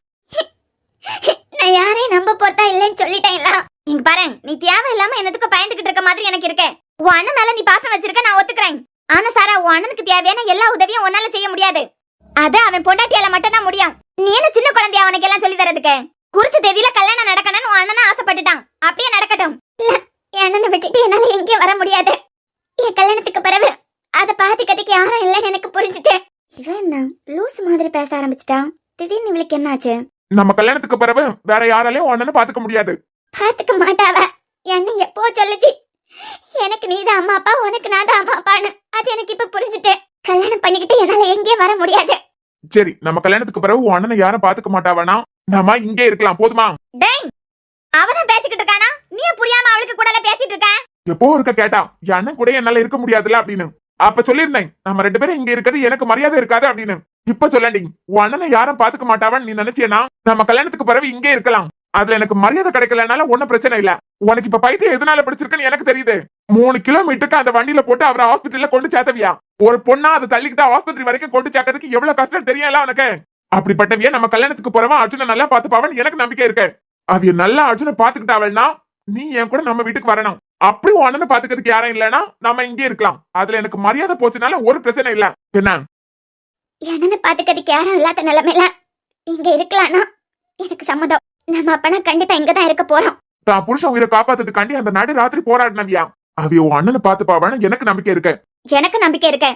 நான் யாரையும் நம்ப போறதா இல்லைன்னு சொல்லிட்டேன்ல. இங்க பாரு, நீ தேவையில்லாம என்னதுக்கு பயந்துகிட்டு இருக்க மாதிரி எனக்கு இருக்கு. உன் அண்ணன் மேல நீ பாசம் வச்சிருக்க, நான் ஒத்துக்கிறேன். ஆனா சாரா, உன் அண்ணனுக்கு தேவையான எல்லா உதவியும் உன்னால செய்ய முடியாது. அது அவன் பொண்டாட்டியால மட்டும் தான் முடியும். நீ என்ன சின்ன குழந்தையா அவனுக்கு எல்லாம் சொல்லி தரதுக்கு? குறிச்ச தேதியில கல்யாணம் நடக்கணும்னு உன் அண்ணன் ஆசைப்பட்டுட்டான். அப்படியே நடக்கட்டும். இல்ல, என் அண்ணனை விட்டுட்டு என்னால எங்கேயும் வர முடியாது. என் கல்யாணத்துக்கு பிறகு அதை பாத்துக்கிறதுக்கு யாரும் இல்லைன்னு எனக்கு புரிஞ்சுட்டு. இவன் என்ன லூஸ் மாதிரி பேச ஆரம்பிச்சிட்டான். திடீர்னு இவளுக்கு என்னாச்சு? நம்ம கல்யாணத்துக்கு பிறகு வேற யாராலையும் உடனே பாத்துக்க முடியாது. பாத்துக்க மாட்டாவ. என்ன எப்போ சொல்லுச்சு, எனக்கு நீதான் அம்மா அப்பா, உனக்கு நான் தான் அம்மா அப்பான்னு. அது எனக்கு இப்ப புரிஞ்சுட்டு. கல்யாணம் பண்ணிக்கிட்டு என்னால எங்கேயும் வர முடியாது. சரி, நம்ம கல்யாணத்துக்கு பிறகு உன் அண்ணனை யாரும் பாத்துக்க மாட்டாவனா? நாம இங்கே இருக்கலாம், போதுமா? டேய், அவதான் பேசிக்கிட்டு இருக்கானா? நீ புரியாம அவளுக்கு கூட பேசிட்டு இருக்க. எப்போ இருக்க கேட்டா என் அண்ணன் கூட என்னால இருக்க முடியாதுல அப்படின்னு. அப்ப சொல்லிருந்தேன், நம்ம 2 பேரும் இங்க இருக்கிறது எனக்கு மரியாதை இருக்காது அப்படின்னு. இப்ப சொல்லண்டி, உன் அண்ணனை யாரும் பாத்துக்க மாட்டாவன்னு நீ நினைச்சேனா நம்ம கல்யாணத்துக்கு பிறகு இங்கே இருக்கலாம். அதுல எனக்கு மரியாதை கிடைக்கலனால ஒன்னும் பிரச்சனை இல்ல. உனக்கு இப்ப பைத்தியம் எதனால பிடிச்சிருக்குன்னு எனக்கு தெரியுது. 3 கிலோமீட்டருக்கு அந்த வண்டியில போட்டு அவரை ஹாஸ்பிட்டல்ல கொண்டு சேர்த்தவியா? ஒரு பொண்ணா அதை தள்ளிக்கிட்டா ஆஸ்பத்திரி வரைக்கும் கொண்டு சேர்க்கறதுக்கு எவ்வளவு கஷ்டம் தெரியல உனக்கு? அப்படிப்பட்டவிய நம்ம கல்யாணத்துக்கு போறவன் அர்ஜுனை நல்லா பாத்துப்பாவன்னு எனக்கு நம்பிக்கை இருக்கு. அவிய நல்லா அர்ஜுனை பாத்துக்கிட்டாவல்னா நீ என் கூட நம்ம வீட்டுக்கு வரணும். அப்படி உன் அண்ணனை பாத்துக்கிறதுக்கு யாரும் இல்லைன்னா நம்ம இங்கே இருக்கலாம். அதுல எனக்கு மரியாதை போச்சுனால ஒரு பிரச்சனை இல்ல. என்ன என்னன்னு பாத்துக்கிறதுக்கு யாரும் இல்லாத நிலைமையில இங்க இருக்கலாம்னா எனக்கு சம்மதம். நம்ம அப்பனா கண்டிப்பா இங்கதான் இருக்க போறோம். தான் புருஷன் உயிரை காப்பாத்துறதுக்காண்டி அந்த நடு ராத்திரி போராடினவியா? அவிய உன் அண்ணனை பாத்துப்பாவான்னு எனக்கு நம்பிக்கை இருக்கு. எனக்கு நம்பிக்கை இருக்கு.